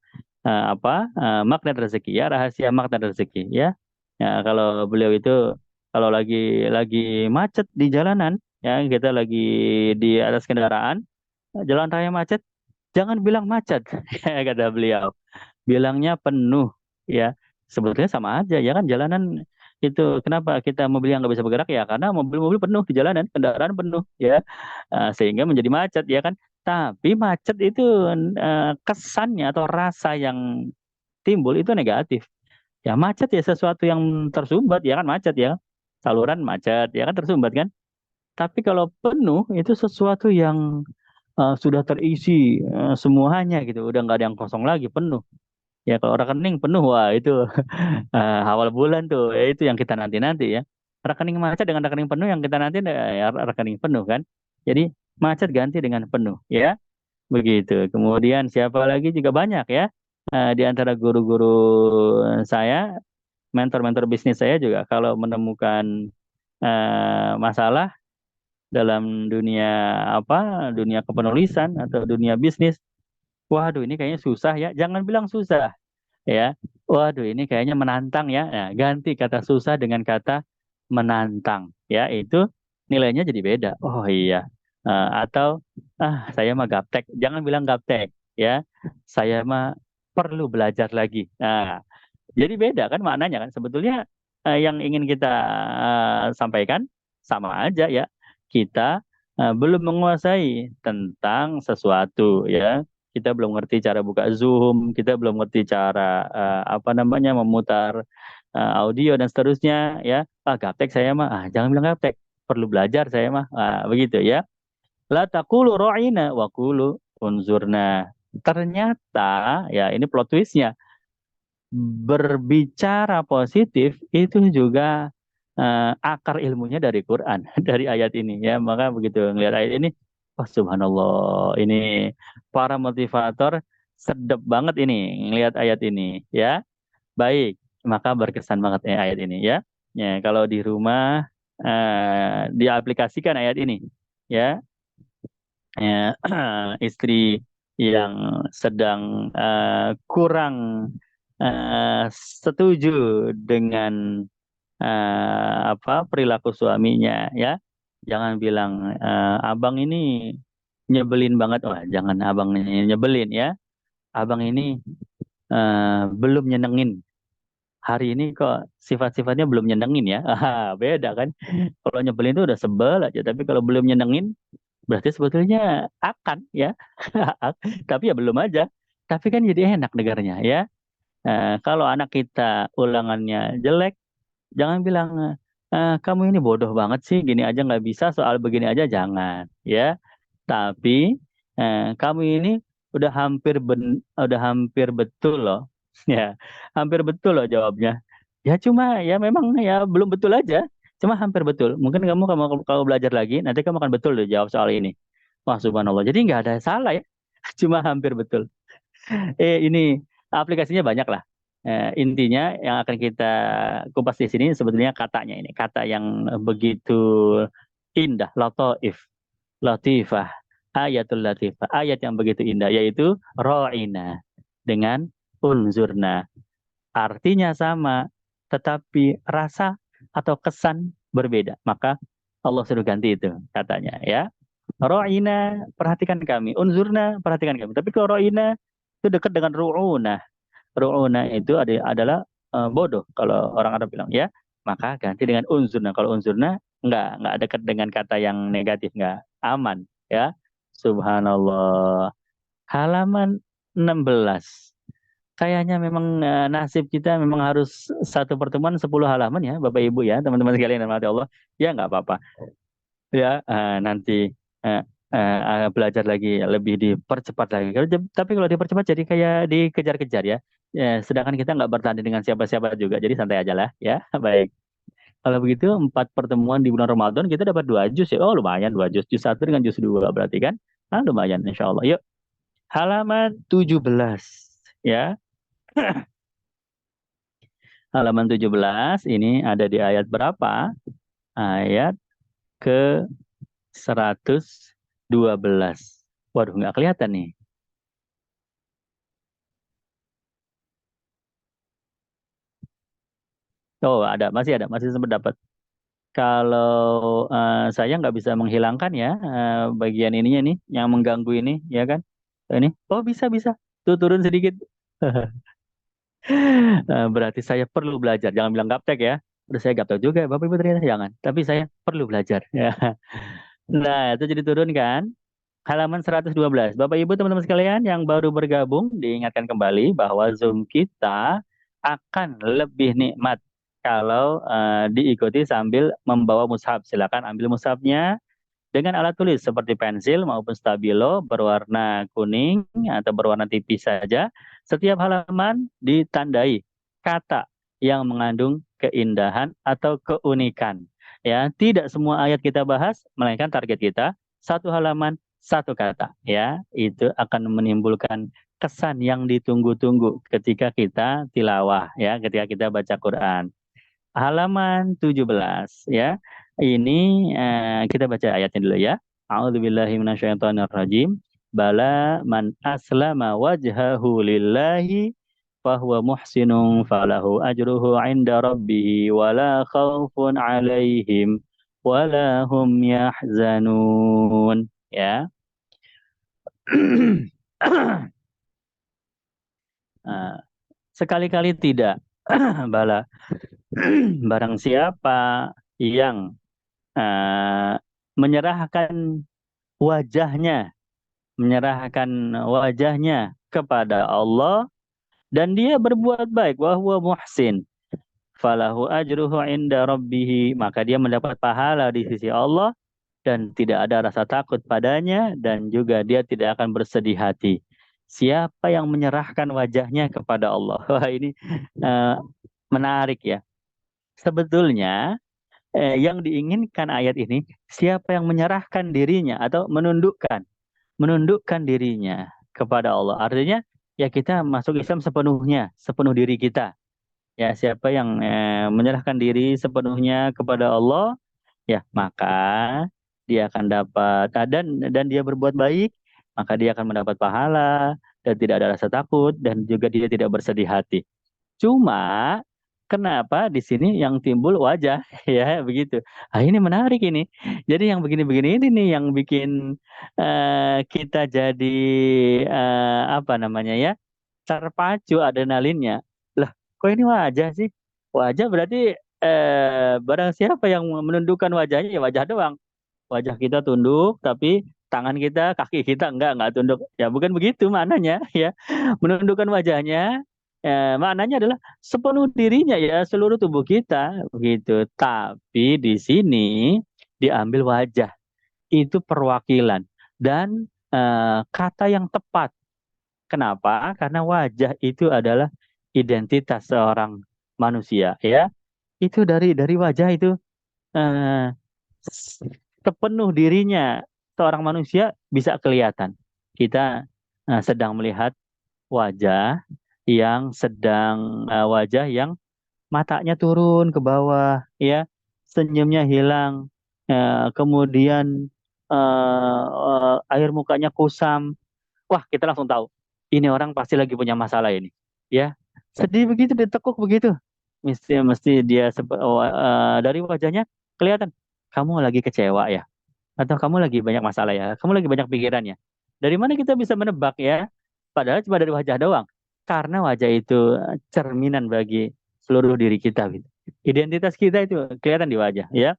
Magnet Rezeki ya, rahasia Magnet Rezeki ya. Ya, kalau beliau itu kalau lagi macet di jalanan ya, kita lagi di atas kendaraan, jalan raya macet, jangan bilang macet kata beliau, bilangnya penuh ya. Sebetulnya sama aja ya kan, jalanan Itu kenapa kita mobil yang nggak bisa bergerak ya karena mobil-mobil penuh di jalanan, kendaraan penuh ya. Sehingga menjadi macet ya kan. Tapi macet itu kesannya atau rasa yang timbul itu negatif. Ya macet ya sesuatu yang tersumbat ya kan macet ya. Saluran macet ya kan tersumbat kan. Tapi kalau penuh itu sesuatu yang sudah terisi semuanya gitu, udah nggak ada yang kosong lagi, penuh. Ya kalau rekening penuh, wah itu awal bulan tuh, ya itu yang kita nanti-nanti ya. Rekening macet dengan rekening penuh yang kita nanti ya rekening penuh kan. Jadi macet ganti dengan penuh ya, begitu. Kemudian siapa lagi juga banyak ya. Di antara guru-guru saya, mentor-mentor bisnis saya juga kalau menemukan masalah dalam dunia dunia kepenulisan atau dunia bisnis, waduh ini kayaknya susah ya. Jangan bilang susah ya. Waduh ini kayaknya menantang ya. Nah, ganti kata susah dengan kata menantang ya. Itu nilainya jadi beda. Oh iya. Atau saya mah gaptek. Jangan bilang gaptek ya. Saya mah perlu belajar lagi. Nah, jadi beda kan maknanya kan. Sebetulnya yang ingin kita sampaikan sama aja ya. Kita belum menguasai tentang sesuatu ya. Kita belum ngerti cara buka Zoom, kita belum ngerti cara memutar audio dan seterusnya ya. Gaptek saya mah, jangan bilang gaptek. Perlu belajar saya mah. Begitu ya. La taqulu ra'ina wa qulu unzurna. Ternyata ya ini plot twistnya, berbicara positif itu juga akar ilmunya dari Quran, dari ayat ini ya. Maka begitu ngelihat ayat ini, oh subhanallah, ini para motivator sedep banget ini ngelihat ayat ini ya. Baik, maka berkesan banget ayat ini ya. Ya, kalau di rumah diaplikasikan ayat ini ya, ya istri yang sedang kurang setuju dengan perilaku suaminya ya, jangan bilang abang ini nyebelin banget. Wah jangan abang ini nyebelin ya, abang ini belum nyenengin hari ini, kok sifat-sifatnya belum nyenengin ya. Beda kan, kalau nyebelin itu udah sebel aja, tapi kalau belum nyenengin berarti sebetulnya akan ya. Tapi ya belum aja, tapi kan jadi enak dengarnya ya. Kalau anak kita ulangannya jelek, jangan bilang kamu ini bodoh banget sih, gini aja nggak bisa, soal begini aja jangan ya. Tapi kamu ini udah hampir betul loh. Ya, hampir betul loh jawabnya. Ya cuma ya memang ya belum betul aja. Cuma hampir betul. Mungkin kamu kamu kalau belajar lagi nanti kamu akan betul deh jawab soal ini. Wah, subhanallah. Jadi nggak ada salah ya. Cuma hampir betul. Ini aplikasinya banyak lah. Intinya yang akan kita kupas di sini sebetulnya katanya ini, kata yang begitu indah, lataif, latifah, ayatul latifah, ayat yang begitu indah yaitu ro'ina dengan unzurna. Artinya sama, tetapi rasa atau kesan berbeda. Maka Allah suruh ganti itu katanya ya. Ro'ina, perhatikan kami. Unzurna, perhatikan kami. Tapi kalau ro'ina itu dekat dengan ru'una. Ru'una itu adalah bodoh kalau orang Arab bilang ya. Maka ganti dengan unzurna. Kalau unzurna nggak dekat dengan kata yang negatif, nggak aman ya. Subhanallah. Halaman 16. Kayaknya memang nasib kita memang harus satu pertemuan 10 halaman ya, Bapak Ibu ya, teman-teman sekalian yang dirahmati Allah. Ya nggak apa-apa. Ya nanti eh, belajar lagi lebih dipercepat lagi. Tapi kalau dipercepat jadi kayak dikejar-kejar ya. Sedangkan kita nggak bertanding dengan siapa-siapa juga, jadi santai aja lah ya. Baik. Kalau begitu 4 pertemuan di bulan Ramadan kita dapat 2 juz ya. Oh lumayan 2 juz. Juz 1 dengan juz 2 berarti kan. Lumayan insya Allah. Yuk halaman 17 ya. Halaman 17 ini ada di ayat berapa? Ayat ke 112. Waduh, nggak kelihatan nih. Oh, ada, masih sempat dapat. Kalau saya nggak bisa menghilangkan ya bagian ininya nih, yang mengganggu ini, ya kan? Ini, oh bisa bisa. Tuh turun sedikit. Berarti saya perlu belajar. Jangan bilang gaptek ya. Udah saya gak tahu juga, Bapak Ibu ternyata jangan. Tapi saya perlu belajar. Ya. Nah, itu jadi turun kan. Halaman 112. Bapak Ibu teman-teman sekalian yang baru bergabung, diingatkan kembali bahwa Zoom kita akan lebih nikmat kalau diikuti sambil membawa mushaf. Silakan ambil mushafnya dengan alat tulis seperti pensil maupun stabilo berwarna kuning atau berwarna tipis saja. Setiap halaman ditandai kata yang mengandung keindahan atau keunikan. Ya, tidak semua ayat kita bahas, melainkan target kita satu halaman satu kata. Ya, itu akan menimbulkan kesan yang ditunggu-tunggu ketika kita tilawah, ya, ketika kita baca Quran. Halaman 17 ya. Ini kita baca ayatnya dulu ya. A'udzubillahi minasyaitonirrajim. Bala man aslama wajhahu lillahi fahuwa muhsinun falahu ajruhu 'inda rabbih wala khaufun 'alaihim wala hum yahzanun ya. Sekali-kali tidak. Bala barang siapa yang eh, menyerahkan wajahnya, menyerahkan wajahnya kepada Allah dan dia berbuat baik, wahwa muhsin, falahu ajruhu inda rabbih, maka dia mendapat pahala di sisi Allah dan tidak ada rasa takut padanya dan juga dia tidak akan bersedih hati. Siapa yang menyerahkan wajahnya kepada Allah? Wah, ini eh, menarik ya. Sebetulnya yang diinginkan ayat ini, siapa yang menyerahkan dirinya atau menundukkan dirinya kepada Allah. Artinya ya kita masuk Islam sepenuhnya, sepenuh diri kita. Ya, siapa yang menyerahkan diri sepenuhnya kepada Allah, ya maka dia akan dapat dan dia berbuat baik, maka dia akan mendapat pahala dan tidak ada rasa takut dan juga dia tidak bersedih hati. Cuma kenapa di sini yang timbul wajah ya begitu. Ah ini menarik ini. Jadi yang begini-begini ini nih yang bikin kita jadi apa namanya ya terpacu adrenalinnya. Lah, kok ini wajah sih? Wajah berarti barang siapa yang menundukkan wajahnya ya wajah doang. Wajah kita tunduk tapi tangan kita, kaki kita enggak tunduk. Ya bukan begitu maknanya ya. Menundukkan wajahnya maknanya adalah sepenuh dirinya ya seluruh tubuh kita begitu. Tapi di sini diambil wajah itu perwakilan dan kata yang tepat. Kenapa? Karena wajah itu adalah identitas seorang manusia ya. Itu dari wajah itu eh, sepenuh dirinya seorang manusia bisa kelihatan. Kita sedang melihat wajah wajah yang matanya turun ke bawah ya, senyumnya hilang, kemudian air mukanya kusam. Wah, kita langsung tahu ini orang pasti lagi punya masalah ini. Ya, sedih begitu, ditekuk begitu. Mesti mesti dia dari wajahnya kelihatan kamu lagi kecewa ya, atau kamu lagi banyak masalah ya, kamu lagi banyak pikiran ya. Dari mana kita bisa menebak ya? Padahal cuma dari wajah doang. Karena wajah itu cerminan bagi seluruh diri kita gitu. Identitas kita itu kelihatan di wajah ya.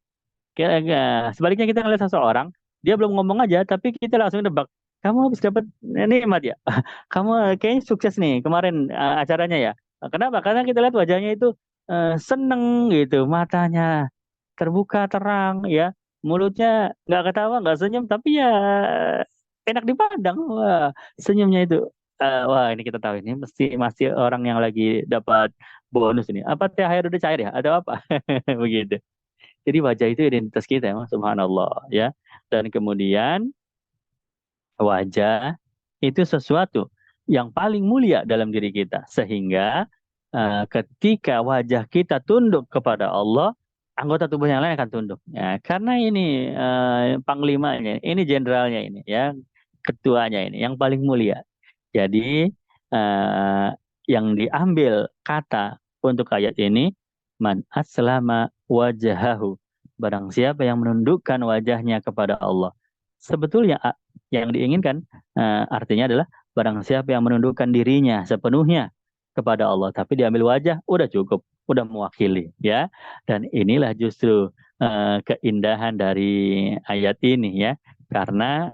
Sebaliknya kita ngeliat seseorang, dia belum ngomong aja, tapi kita langsung nebak. Kamu habis dapat nikmat ya? Kamu kayaknya sukses nih kemarin acaranya ya. Kenapa? Karena kita lihat wajahnya itu seneng gitu, matanya terbuka terang ya, mulutnya nggak ketawa nggak senyum, tapi ya enak dipandang. Wah, senyumnya itu. Wah ini kita tahu ini mesti masih orang yang lagi dapat bonus ini. Apa THR udah cair ya? Ada apa? Begitu. Jadi wajah itu identitas kita emang subhanallah ya. Dan kemudian wajah itu sesuatu yang paling mulia dalam diri kita. Sehingga ketika wajah kita tunduk kepada Allah, anggota tubuh yang lain akan tunduk. Ya, karena ini panglimanya, ini jenderalnya ini ya, ketuanya ini yang paling mulia. Jadi yang diambil kata untuk ayat ini man aslama wajahahu, barang siapa yang menundukkan wajahnya kepada Allah. Sebetulnya yang diinginkan artinya adalah barang siapa yang menundukkan dirinya sepenuhnya kepada Allah, tapi diambil wajah udah cukup, udah mewakili ya. Dan inilah justru keindahan dari ayat ini ya, karena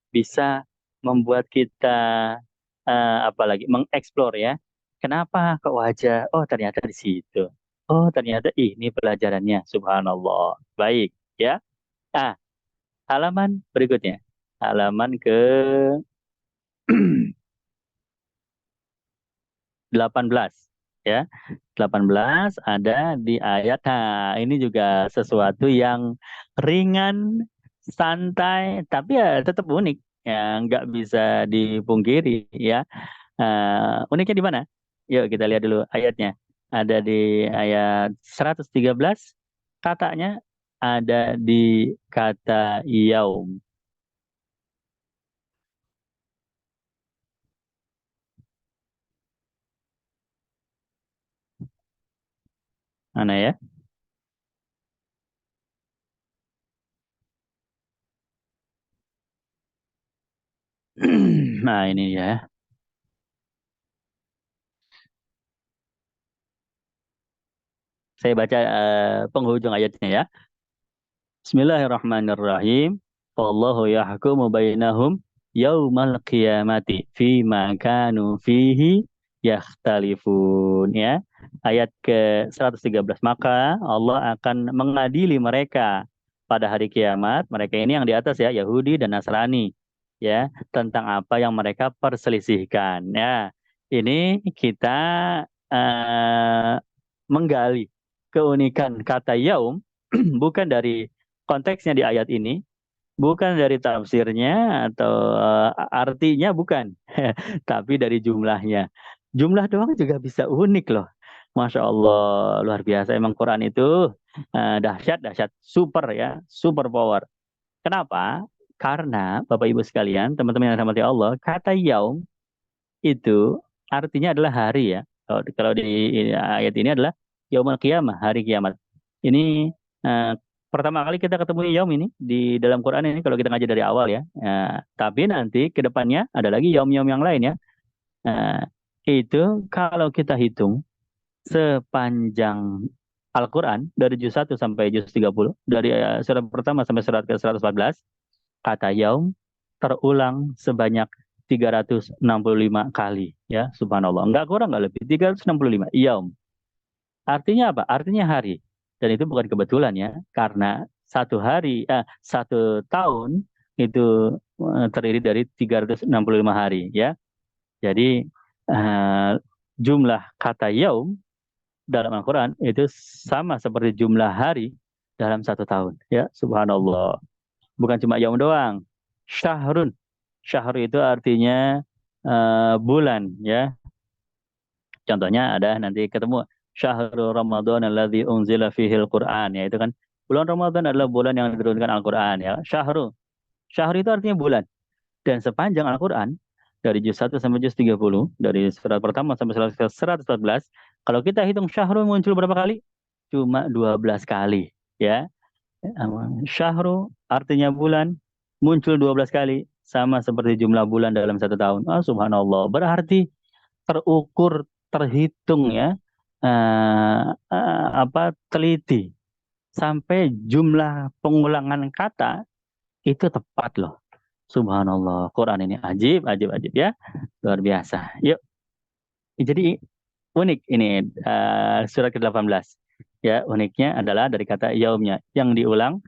bisa membuat kita apalagi mengeksplor ya. Kenapa kok wajah? Oh ternyata di situ. Oh ternyata ini pelajarannya. Subhanallah. Baik ya. Ah, halaman berikutnya. Halaman ke 18 ya. 18 ada di ayat. Nah, ini juga sesuatu yang ringan, santai, tapi ya tetap unik. Ya, nggak bisa dipungkiri ya. Uniknya di mana? Yuk kita lihat dulu ayatnya. Ada di ayat 113, katanya ada di kata yaum. Mana ya? Nah ini ya. Saya baca penghujung ayatnya ya. Bismillahirrahmanirrahim. Wallahu yahkumu bainahum yaumal qiyamati fima kanu fihi yakhtalifun ya. Ayat ke 113. Maka Allah akan mengadili mereka pada hari kiamat. Mereka ini yang di atas ya, Yahudi dan Nasrani ya, tentang apa yang mereka perselisihkan ya. Ini kita eh, menggali keunikan kata yaum bukan dari konteksnya di ayat ini, bukan dari tafsirnya atau artinya bukan, tapi dari jumlahnya. Jumlah doang juga bisa unik loh. Masya Allah, luar biasa. Emang Quran itu dahsyat, dahsyat, super ya, super power. Kenapa? Karena Bapak Ibu sekalian, teman-teman yang dirahmati Allah, kata yaum itu artinya adalah hari ya. Kalau di ayat ini adalah yaumul qiyamah, hari kiamat. Ini eh, pertama kali kita ketemu yaum ini di dalam Quran ini kalau kita ngaji dari awal ya. Tapi nanti ke depannya ada lagi yaum-yaum yang lain ya. Eh, itu kalau kita hitung sepanjang Al-Quran dari juz 1 sampai juz 30, dari surat pertama sampai surat ke 114, kata yaum terulang sebanyak 365 kali ya, subhanallah, enggak kurang enggak lebih, 365 yaum. Artinya apa? Artinya hari. Dan itu bukan kebetulan ya, karena satu tahun itu terdiri dari 365 hari ya. Jadi eh, jumlah kata yaum dalam Al-Quran itu sama seperti jumlah hari dalam satu tahun ya, subhanallah. Bukan cuma yaum doang. Syahrun. Syahr itu artinya bulan ya. Contohnya ada nanti ketemu Syahrul Ramadan alladzi unzila fihil Quran ya, itu kan bulan Ramadan adalah bulan yang diturunkan Al-Quran ya. Syahru. Syahr itu artinya bulan. Dan sepanjang Al-Quran dari juz 1 sampai juz 30, dari surat pertama sampai surat ke 114, kalau kita hitung syahrul muncul berapa kali? Cuma 12 kali ya. Syahru artinya bulan, muncul 12 kali, sama seperti jumlah bulan dalam satu tahun. Ah, subhanallah. Berarti terukur, terhitung ya, teliti sampai jumlah pengulangan kata itu tepat loh. Subhanallah. Quran ini ajib, ajib, ajib ya. Luar biasa. Yuk, jadi unik ini surat ke-18. Ya, uniknya adalah dari kata yaumnya yang diulang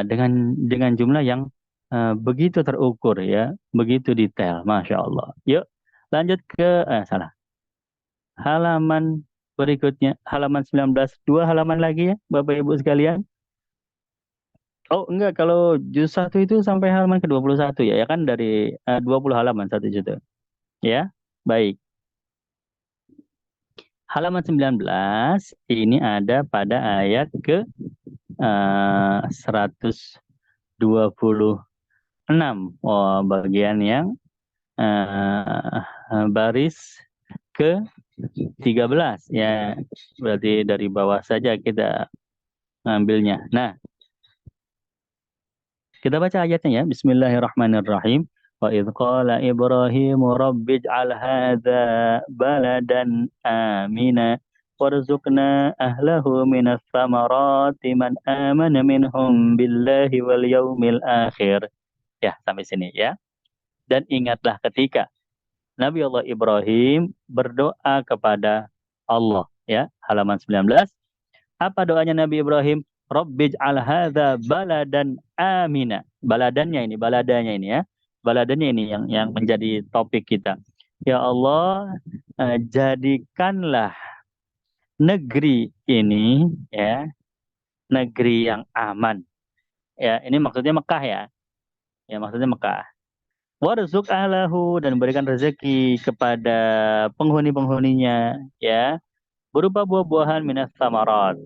dengan jumlah yang begitu terukur ya, begitu detail. Masya Allah. Yuk, lanjut ke salah. Halaman berikutnya, halaman 19, dua halaman lagi ya, Bapak Ibu sekalian. Oh, enggak, kalau juz 1 itu sampai halaman ke 21 ya, ya kan dari 20 halaman satu juz itu. Ya. Baik. Halaman 19 ini ada pada ayat ke 126. Oh, bagian yang baris ke 13 ya. Berarti dari bawah saja kita ngambilnya. Nah, kita baca ayatnya ya. Bismillahirrahmanirrahim. Wa idh qala Ibrahimu rabbij'al hadza baladan amina warzuqna ahlahu minas samarati man amana minhum billahi wal yaumil akhir. Ya, sampai sini ya. Dan ingatlah ketika Nabi Allah Ibrahim berdoa kepada Allah, ya, halaman 19. Apa doanya Nabi Ibrahim? Rabbij'al hadza baladan amina. Baladanya ini ya. Baladannya ini yang menjadi topik kita. Ya Allah, jadikanlah negeri ini ya, negeri yang aman. Ya, ini maksudnya Mekah ya. Ya, maksudnya Mekah. Warzuq ahlahu, dan berikan rezeki kepada penghuni-penghuninya ya, berupa buah-buahan minas samarat.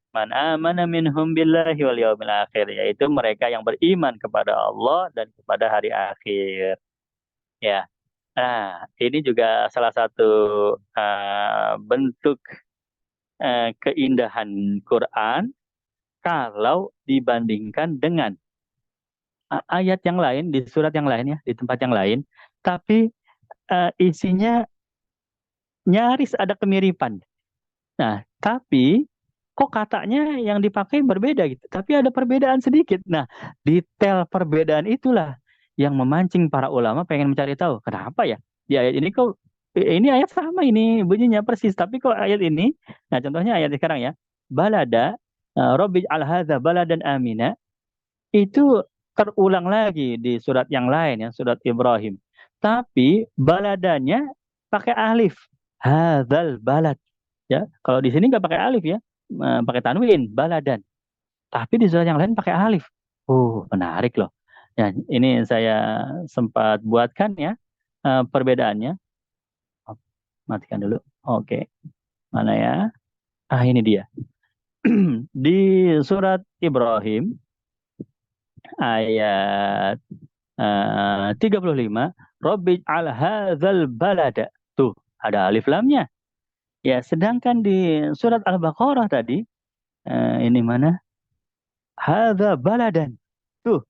Man amana minhum billahi wal yaumil akhir, yaitu mereka yang beriman kepada Allah dan kepada hari akhir. Ya. Nah, ini juga salah satu bentuk keindahan Quran kalau dibandingkan dengan ayat yang lain di surat yang lain ya, di tempat yang lain, tapi isinya nyaris ada kemiripan. Nah, tapi kok katanya yang dipakai berbeda gitu. Tapi ada perbedaan sedikit. Nah, detail perbedaan itulah yang memancing para ulama pengen mencari tahu. Kenapa ya? Di ayat ini kok ini ayat sama ini bunyinya persis, tapi kok ayat ini, nah contohnya ayat sekarang ya. Balada Rabbi al-hadza baladan amina, itu terulang lagi di surat yang lain ya, surat Ibrahim. Tapi baladanya pakai alif. Hadzal balad. Ya, kalau di sini nggak pakai alif ya, pakai tanwin, baladan. Tapi di surat yang lain pakai alif. Menarik loh. Ya, ini saya sempat buatkan ya perbedaannya. Oh, matikan dulu. Oke, mana ya? Ini dia. Di surat Ibrahim ayat 35, Rabbi al hadzal balada. Tuh, ada alif lamnya. Ya, sedangkan di surat Al-Baqarah tadi, ini mana? Hadza baladan. Tuh,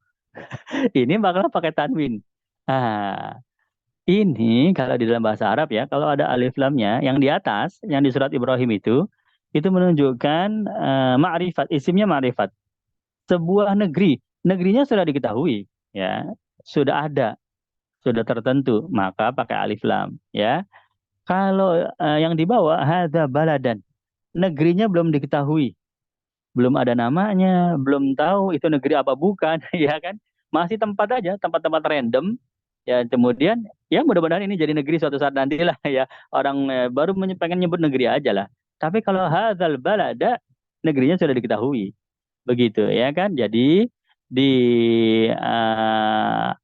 ini bakal pakai tanwin. Nah, ini kalau di dalam bahasa Arab ya, kalau ada alif lamnya yang di atas, yang di surat Ibrahim itu menunjukkan ma'rifat, isimnya ma'rifat. Sebuah negeri, negerinya sudah diketahui, ya, sudah ada, sudah tertentu, maka pakai alif lam, ya. Kalau yang di bawah hadza baladan, negerinya belum diketahui, belum ada namanya, belum tahu itu negeri apa bukan, ya kan? Masih tempat aja, tempat-tempat random. Ya, kemudian ya mudah-mudahan ini jadi negeri suatu saat nanti lah ya. Orang baru pengen nyebut negeri aja lah. Tapi kalau hadzal balada, negerinya sudah diketahui. Begitu ya kan? Jadi di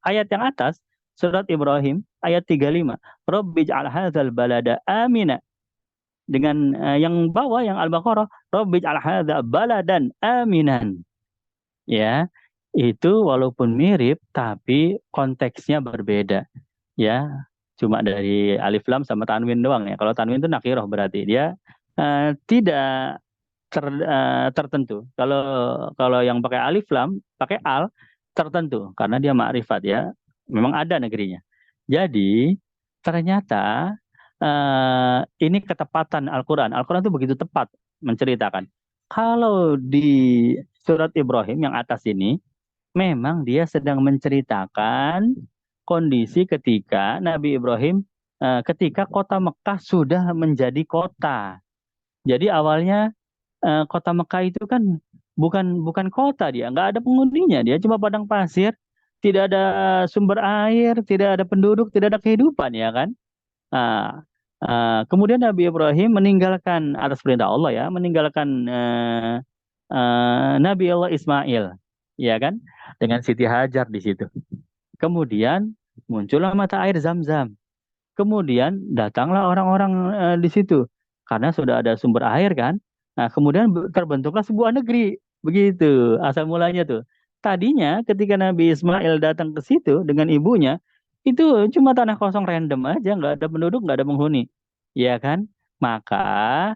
ayat yang atas surat Ibrahim ayat 35, Rabbij'al hadzal balada amina. Dengan yang bawah yang Al-Baqarah, Rabbij'al hadza baladan aminan. Ya, itu walaupun mirip tapi konteksnya berbeda. Ya, cuma dari alif lam sama tanwin doang ya. Kalau tanwin itu nakirah berarti dia tidak tertentu. Kalau kalau yang pakai alif lam, pakai al, tertentu karena dia ma'rifat ya. Memang ada negerinya. Jadi ternyata ini ketepatan Al-Quran. Al-Quran itu begitu tepat menceritakan. Kalau di surat Ibrahim yang atas ini, memang dia sedang menceritakan kondisi ketika Nabi Ibrahim, ketika kota Mekah sudah menjadi kota. Jadi awalnya kota Mekah itu kan bukan bukan kota, dia nggak ada penghuninya, dia cuma padang pasir, tidak ada sumber air, tidak ada penduduk, tidak ada kehidupan ya kan. Nah, kemudian Nabi Ibrahim meninggalkan atas perintah Allah ya, meninggalkan Nabi Allah Ismail, ya kan, dengan Siti Hajar di situ. Kemudian muncullah mata air Zam-Zam. Kemudian datanglah orang-orang di situ karena sudah ada sumber air kan. Nah, kemudian terbentuklah sebuah negeri. Begitu asal mulanya tuh. Tadinya ketika Nabi Ismail datang ke situ dengan ibunya, itu cuma tanah kosong random aja, nggak ada penduduk, nggak ada penghuni. Ya kan? Maka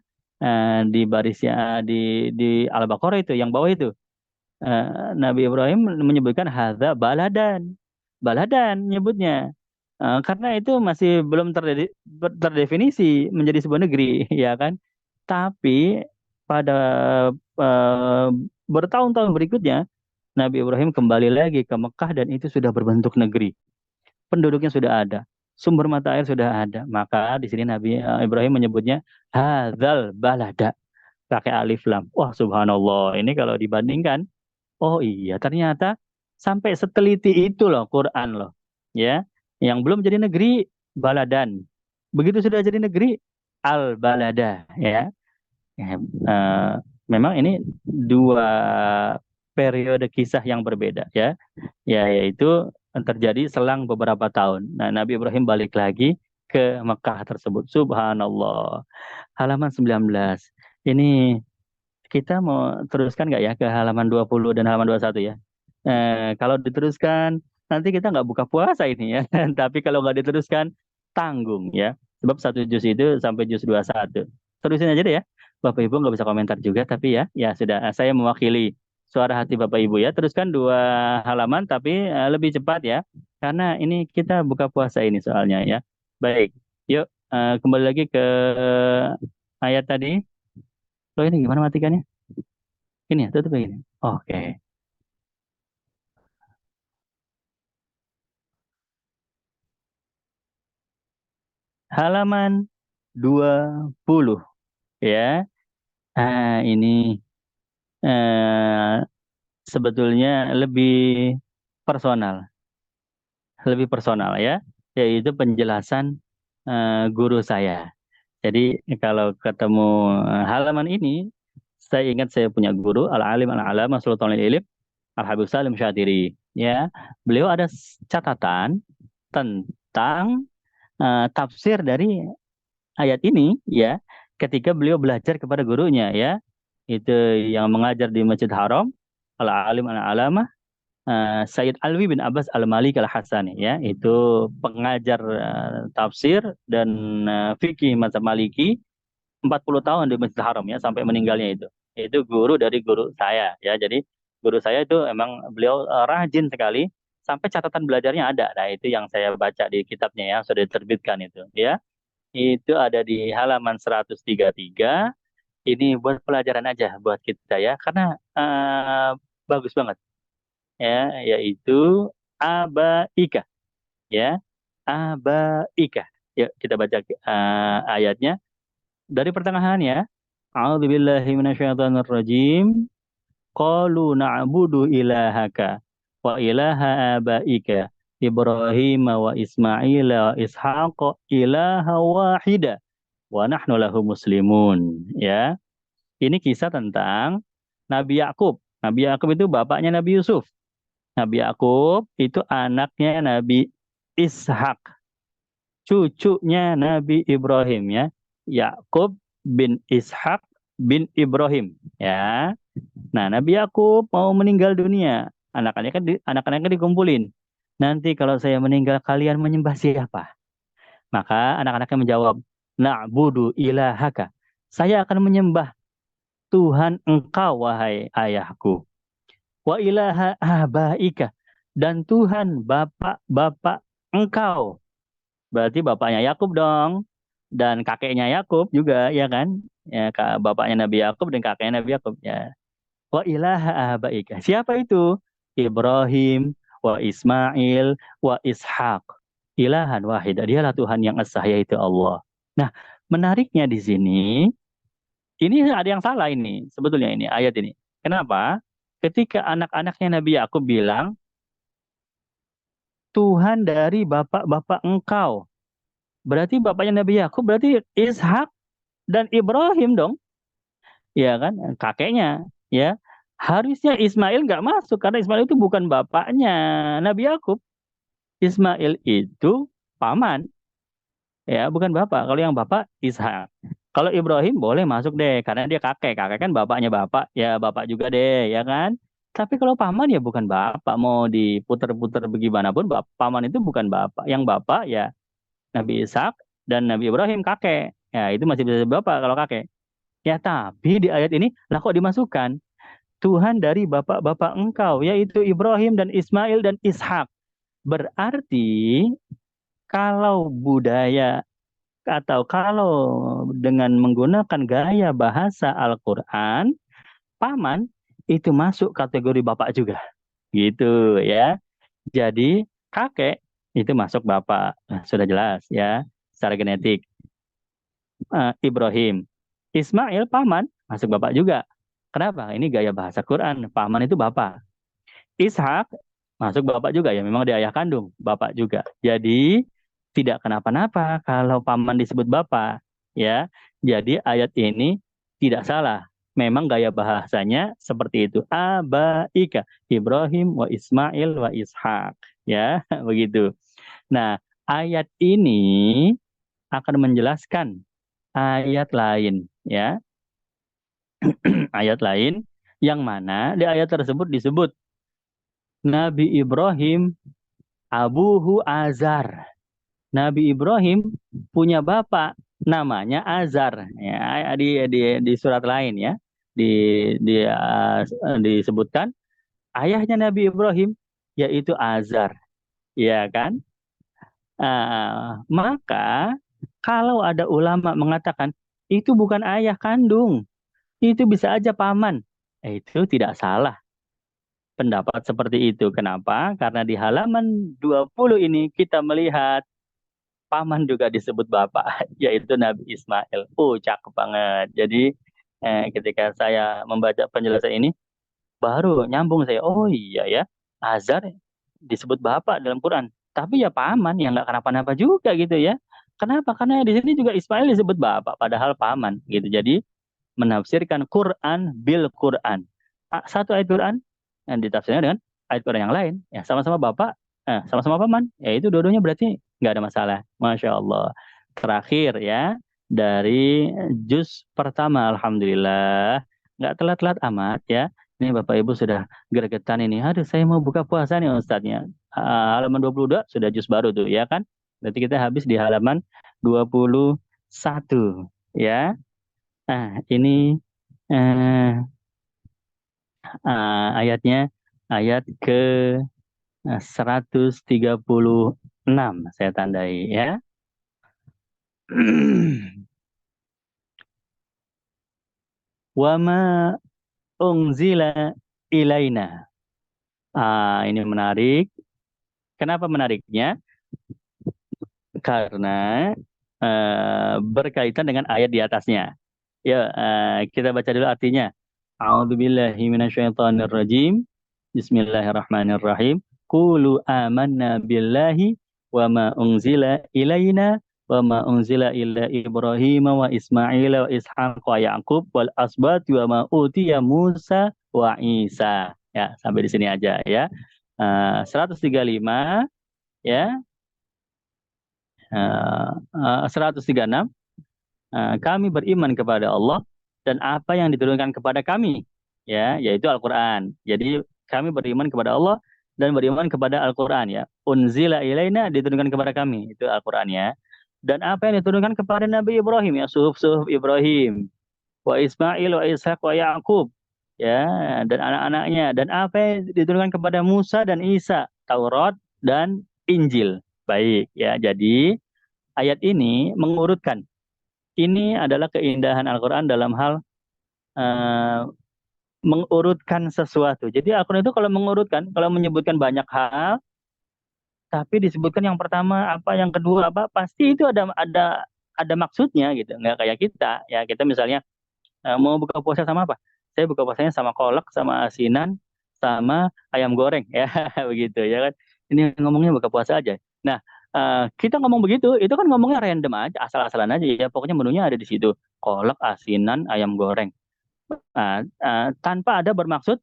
di barisnya di Al-Baqarah itu yang bawah itu Nabi Ibrahim menyebutkan hadza baladan. baladan nyebutnya. Karena itu masih belum terdefinisi menjadi sebuah negeri, ya kan? Tapi pada eh, bertahun-tahun berikutnya, Nabi Ibrahim kembali lagi ke Mekah dan itu sudah berbentuk negeri. Penduduknya sudah ada, sumber mata air sudah ada. Maka di sini Nabi Ibrahim menyebutnya hadzal balada, pakai alif lam. Wah, subhanallah. Ini kalau dibandingkan, oh iya, ternyata sampai seteliti itu loh Quran loh. Ya, yang belum jadi negeri baladan. Begitu sudah jadi negeri al balada ya. Ya, memang ini dua periode kisah yang berbeda ya. Ya, yaitu terjadi selang beberapa tahun. Nah, Nabi Ibrahim balik lagi ke Mekah tersebut. Subhanallah. Halaman 19. Ini kita mau teruskan nggak ya ke halaman 20 dan halaman 21 ya? Kalau diteruskan, nanti kita nggak buka puasa ini ya. Tapi kalau nggak diteruskan, tanggung ya. Sebab satu juz itu sampai juz 21. Terusin aja deh ya. Bapak Ibu nggak bisa komentar juga, tapi ya, ya sudah. Saya mewakili suara hati Bapak Ibu ya. Teruskan dua halaman, tapi lebih cepat ya. Karena ini kita buka puasa ini soalnya ya. Baik, yuk kembali lagi ke ayat tadi. Lo ini gimana matikannya? Ini ya, tutup begini. Oke. Halaman 20 ya. Ini eh, sebetulnya personal, lebih personal ya, yaitu penjelasan guru saya. Jadi kalau ketemu halaman ini, saya ingat saya punya guru Al-Alim Al-Alama Sultanul Ilm Al-Habib Salim Syatiri. Ya, beliau ada catatan tentang tafsir dari ayat ini ya ketika beliau belajar kepada gurunya ya itu yang mengajar di Masjid Haram Al-Alim Al-Alamah Sayyid Alwi bin Abbas Al-Malik Al-Hasani ya itu pengajar tafsir dan fikih mazhab Maliki 40 tahun di Masjid Haram ya sampai meninggalnya itu guru dari guru saya ya jadi guru saya itu emang beliau rajin sekali sampai catatan belajarnya ada nah itu yang saya baca di kitabnya ya sudah diterbitkan itu ada di halaman 133. Ini buat pelajaran aja buat kita ya, karena bagus banget ya, yaitu abaika ya, abaika. Yuk kita baca ayatnya dari pertengahan ya. A'udzubillahi minasyaitonirrajim. Qalu na'budu ilahaka wa ilaha abaika Ibrahim wa Ismail wa Ishaq ilaha wahida wa nahnu lahu muslimun ya. Ini kisah tentang Nabi Yakub. Nabi Yakub itu bapaknya Nabi Yusuf. Nabi Yakub itu anaknya Nabi Ishak, cucunya Nabi Ibrahim ya. Yakub bin Ishak bin Ibrahim ya. Nah, Nabi Yakub mau meninggal dunia. Anak-anaknya dikumpulin. Nanti kalau saya meninggal kalian menyembah siapa? Maka anak-anaknya menjawab, Na'budu ilahaka. Saya akan menyembah Tuhan engkau wahai ayahku. Wa ilaha abaika. Dan Tuhan bapak-bapak engkau. Berarti bapaknya Yakub dong. Dan kakeknya Yakub juga, ya kan? Ya, bapaknya Nabi Yakub dan kakeknya Nabi Yakub. Ya. Wa ilaha abaika. Siapa itu? Ibrahim, wa Ismail, wa Ishak. Ilahan wahidah. Dialah Tuhan yang esa, yaitu Allah. Nah, menariknya di sini, ini ada yang salah ini, sebetulnya ini, ayat ini. Kenapa? Ketika anak-anaknya Nabi Yakub bilang, Tuhan dari bapak-bapak engkau. Berarti bapaknya Nabi Yakub berarti Ishak dan Ibrahim dong. Ya kan? Kakeknya. Ya. Harusnya Ismail nggak masuk karena Ismail itu bukan bapaknya Nabi Yakub. Ismail itu paman, ya bukan bapak. Kalau yang bapak Ishak. Kalau Ibrahim boleh masuk deh karena dia kakek. Kakek kan bapaknya bapak, ya bapak juga deh, ya kan? Tapi kalau paman ya bukan bapak. Mau diputer-puter bagaimanapun, paman itu bukan bapak. Yang bapak ya Nabi Ishak dan Nabi Ibrahim kakek. Ya itu masih bisa bapak kalau kakek. Ya tapi di ayat ini lah kok dimasukkan Tuhan dari bapak-bapak engkau yaitu Ibrahim dan Ismail dan Ishak. Berarti kalau budaya atau kalau dengan menggunakan gaya bahasa Al-Quran, paman itu masuk kategori bapak juga. Gitu ya. Jadi kakek itu masuk bapak. Nah, sudah jelas ya secara genetik. Ibrahim. Ismail paman masuk bapak juga. Kenapa? Ini gaya bahasa Quran. Paman itu bapak. Ishak masuk bapak juga ya. Memang dia ayah kandung, bapak juga. Jadi tidak kenapa-napa kalau paman disebut bapak, ya. Jadi ayat ini tidak salah. Memang gaya bahasanya seperti itu. Abaika Ibrahim wa Ismail wa Ishak, ya, begitu. Nah, ayat ini akan menjelaskan ayat lain, ya. Ayat lain yang mana di ayat tersebut disebut Nabi Ibrahim Abuhu Azar. Nabi Ibrahim punya bapak namanya Azar. Ya, di surat lain ya. Disebutkan ayahnya Nabi Ibrahim yaitu Azar, ya kan? Maka kalau ada ulama mengatakan itu bukan ayah kandung, itu bisa aja paman. Itu tidak salah pendapat seperti itu. Kenapa? Karena di halaman 20 ini kita melihat paman juga disebut bapak, yaitu Nabi Ismail. Cakep banget. Jadi ketika saya membaca penjelasan ini, baru nyambung saya. Oh iya ya, Azar disebut bapak dalam Quran. Tapi ya paman yang nggak kenapa-napa juga gitu ya. Kenapa? Karena di sini juga Ismail disebut bapak, padahal paman gitu. Jadi menafsirkan Quran bil Quran. Satu ayat Quran yang ditafsirkan dengan ayat Quran yang lain. Ya sama-sama bapak, sama-sama paman. Ya itu dua-duanya berarti nggak ada masalah. Masya Allah. Terakhir ya dari juz pertama, alhamdulillah nggak telat-telat amat ya. Ini Bapak Ibu sudah gregetan ini. Aduh, saya mau buka puasa nih Ustadznya. Halaman 22 sudah juz baru tuh ya kan. Berarti kita habis di halaman 21 ya. Ini eh, ayatnya ayat ke 136 saya tandai ya. Wama unzila ilaina. Ini menarik. Kenapa menariknya? Karena berkaitan dengan ayat di atasnya. Ya, kita baca dulu artinya. A'udzubillahi minasyaitonirrajim. Bismillahirrahmanirrahim. Qulu amanna billahi wa ma unzila ilaina wa ma unzila ila Ibrahim wa Ismail wa Ishaq wa Yaqub wal asbat wa ma utiya Musa wa Isa. Ya, sampai di sini aja ya. 135 ya. 136 kami beriman kepada Allah dan apa yang diturunkan kepada kami ya yaitu Al-Qur'an. Jadi kami beriman kepada Allah dan beriman kepada Al-Qur'an ya. Unzila ilaina diturunkan kepada kami itu Al-Qur'an ya. Dan apa yang diturunkan kepada Nabi Ibrahim ya suhuf-suhuf Ibrahim wa Ismail wa Ishaq wa Yaqub ya dan anak-anaknya dan apa yang diturunkan kepada Musa dan Isa Taurat dan Injil. Baik ya. Jadi ayat ini mengurutkan ini adalah keindahan Al-Quran dalam hal eh, mengurutkan sesuatu. Jadi Al-Quran itu kalau mengurutkan, kalau menyebutkan banyak hal, tapi disebutkan yang pertama apa, yang kedua apa, pasti itu ada maksudnya gitu. Nggak kayak kita, ya kita misalnya mau buka puasa sama apa? Saya buka puasanya sama kolak, sama asinan, sama ayam goreng, ya begitu ya kan. Ini ngomongnya buka puasa aja. Nah, kita ngomong begitu, itu kan ngomongnya random aja, asal-asalan aja ya. Pokoknya menunya ada di situ, kolak, asinan, ayam goreng. Tanpa ada bermaksud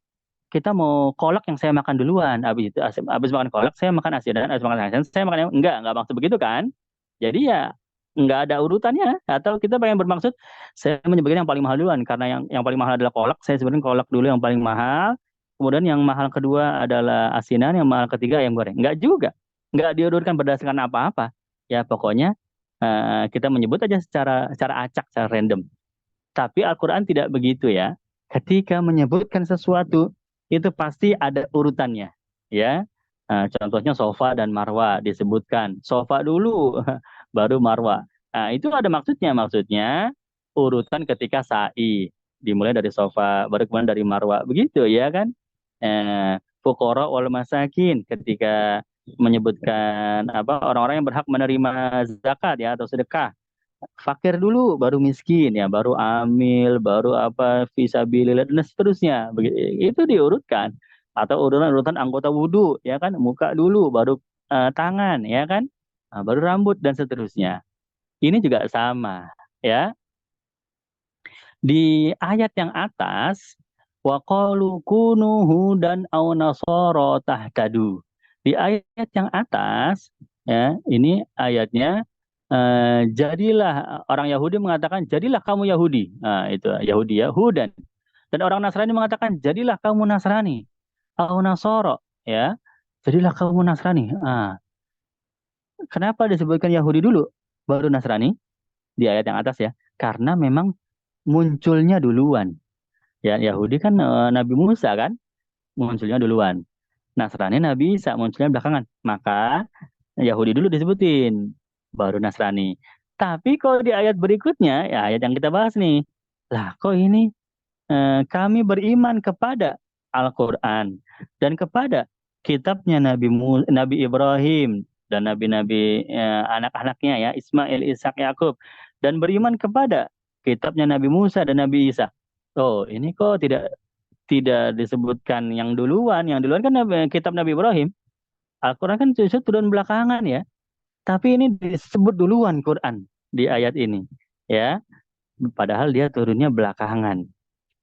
kita mau kolak yang saya makan duluan, habis makan kolak saya makan asinan, habis makan asinan saya makan enggak maksud begitu kan? Jadi ya nggak ada urutannya. Atau kita pengen bermaksud saya menyebutkan yang paling mahal duluan karena yang paling mahal adalah kolak, saya sebenarnya kolak dulu yang paling mahal, kemudian yang mahal kedua adalah asinan, yang mahal ketiga ayam goreng. Nggak juga, nggak diurutkan berdasarkan apa-apa. Ya pokoknya kita menyebut aja secara acak, secara random. Tapi Al-Quran tidak begitu ya. Ketika menyebutkan sesuatu itu pasti ada urutannya, ya. Contohnya Sofa dan Marwa disebutkan. Sofa dulu, baru Marwa. Nah, itu ada maksudnya. Maksudnya urutan ketika sa'i. Dimulai dari Sofa, baru kemudian dari Marwa. Begitu ya kan? Fuqara wal masakin ketika menyebutkan apa orang-orang yang berhak menerima zakat ya atau sedekah. Fakir dulu, baru miskin ya, baru amil, baru apa fisabilillah dan seterusnya. Itu diurutkan atau urutan-urutan anggota wudhu ya kan, muka dulu, baru tangan ya kan. Baru rambut dan seterusnya. Ini juga sama ya. Di ayat yang atas wa qalu kunu hudan aw nasara tahtadu. Di ayat yang atas ya, ini ayatnya jadilah orang Yahudi mengatakan jadilah kamu Yahudi. Nah, itu Yahudi ya, hudan. Dan orang Nasrani mengatakan jadilah kamu Nasrani. Aw nasara ya. Jadilah kamu Nasrani. Kenapa disebutkan Yahudi dulu baru Nasrani di ayat yang atas ya? Karena memang munculnya duluan. Ya, Yahudi kan Nabi Musa kan munculnya duluan. Nasrani Nabi Isa munculnya belakangan. Maka Yahudi dulu disebutin, baru Nasrani. Tapi kalau di ayat berikutnya, ya ayat yang kita bahas nih, lah kok ini kami beriman kepada Al-Quran dan kepada kitabnya Nabi Ibrahim dan nabi-nabi anak-anaknya ya Ismail, Ishak, Yakub dan beriman kepada kitabnya Nabi Musa dan Nabi Isa. Oh, ini kok tidak tidak disebutkan yang duluan. Yang duluan kan kitab Nabi Ibrahim. Al-Quran kan justru turun belakangan ya. Tapi ini disebut duluan Quran di ayat ini. Ya, padahal dia turunnya belakangan.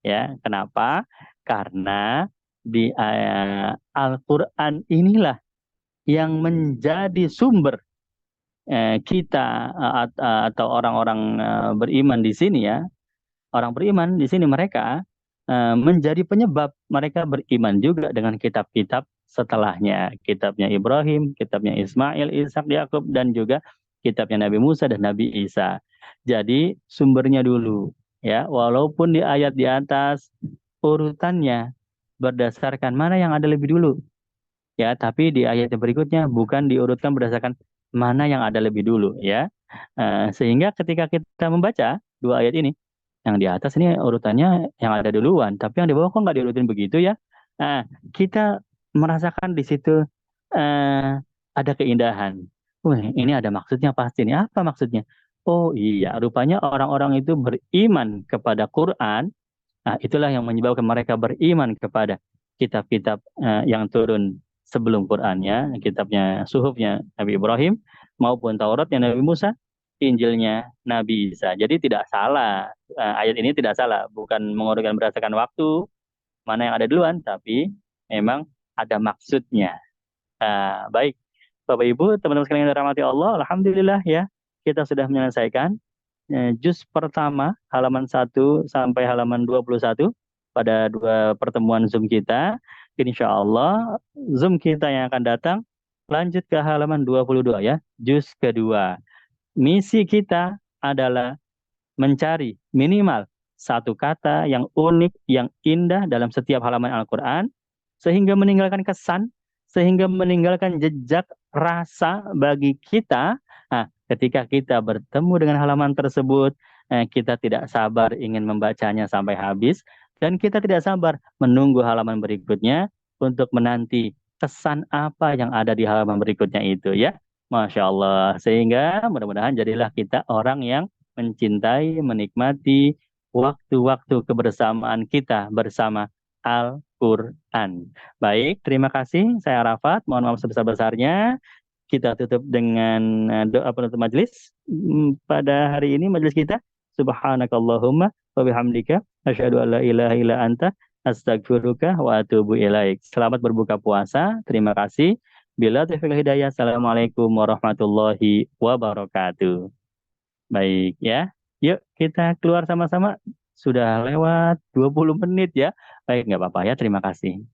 Ya, kenapa? Karena di Al-Quran inilah yang menjadi sumber kita atau orang-orang beriman di sini ya. Orang beriman di sini mereka menjadi penyebab mereka beriman juga dengan kitab-kitab setelahnya. Kitabnya Ibrahim, kitabnya Ismail, Ishak, Yakub, dan juga kitabnya Nabi Musa dan Nabi Isa. Jadi sumbernya dulu. Ya, walaupun di ayat di atas urutannya berdasarkan mana yang ada lebih dulu. Ya, tapi di ayat yang berikutnya bukan diurutkan berdasarkan mana yang ada lebih dulu. Ya, sehingga ketika kita membaca dua ayat ini, yang di atas ini urutannya yang ada duluan, tapi yang di bawah kok nggak diurutin begitu ya? Nah, kita merasakan di situ eh, ada keindahan. Wah, ini ada maksudnya pasti nih. Apa maksudnya? Oh iya, rupanya orang-orang itu beriman kepada Quran. Nah, itulah yang menyebabkan mereka beriman kepada kitab-kitab yang turun sebelum Quran ya, kitabnya suhufnya Nabi Ibrahim maupun Tauratnya Nabi Musa, Injilnya Nabi Isa. Jadi tidak salah, ayat ini tidak salah, bukan mengurutkan berdasarkan waktu mana yang ada duluan, tapi memang ada maksudnya. Baik, Bapak Ibu, teman-teman sekalian yang dirahmati Allah, alhamdulillah ya, kita sudah menyelesaikan juz pertama halaman 1 sampai halaman 21 pada dua pertemuan Zoom kita. Insya Allah Zoom kita yang akan datang lanjut ke halaman 22 ya, juz kedua. Misi kita adalah mencari minimal satu kata yang unik, yang indah dalam setiap halaman Al-Quran, sehingga meninggalkan kesan, sehingga meninggalkan jejak rasa bagi kita. Nah, ketika kita bertemu dengan halaman tersebut, kita tidak sabar ingin membacanya sampai habis, dan kita tidak sabar menunggu halaman berikutnya untuk menanti kesan apa yang ada di halaman berikutnya itu ya. Masya Allah. Sehingga mudah-mudahan jadilah kita orang yang mencintai, menikmati waktu-waktu kebersamaan kita bersama Al-Quran. Baik, terima kasih. Saya Arafat. Mohon maaf sebesar-besarnya. Kita tutup dengan doa penutup majelis. Pada hari ini majelis kita. Subhanakallahumma wa bihamdika. Asyhadu an la ilaha illa anta. Astagfiruka wa atubu ilaik. Selamat berbuka puasa. Terima kasih. Bila taufiq wal hidayah. Assalamualaikum warahmatullahi wabarakatuh. Baik ya. Yuk kita keluar sama-sama. Sudah lewat 20 menit ya. Baik, nggak apa-apa ya. Terima kasih.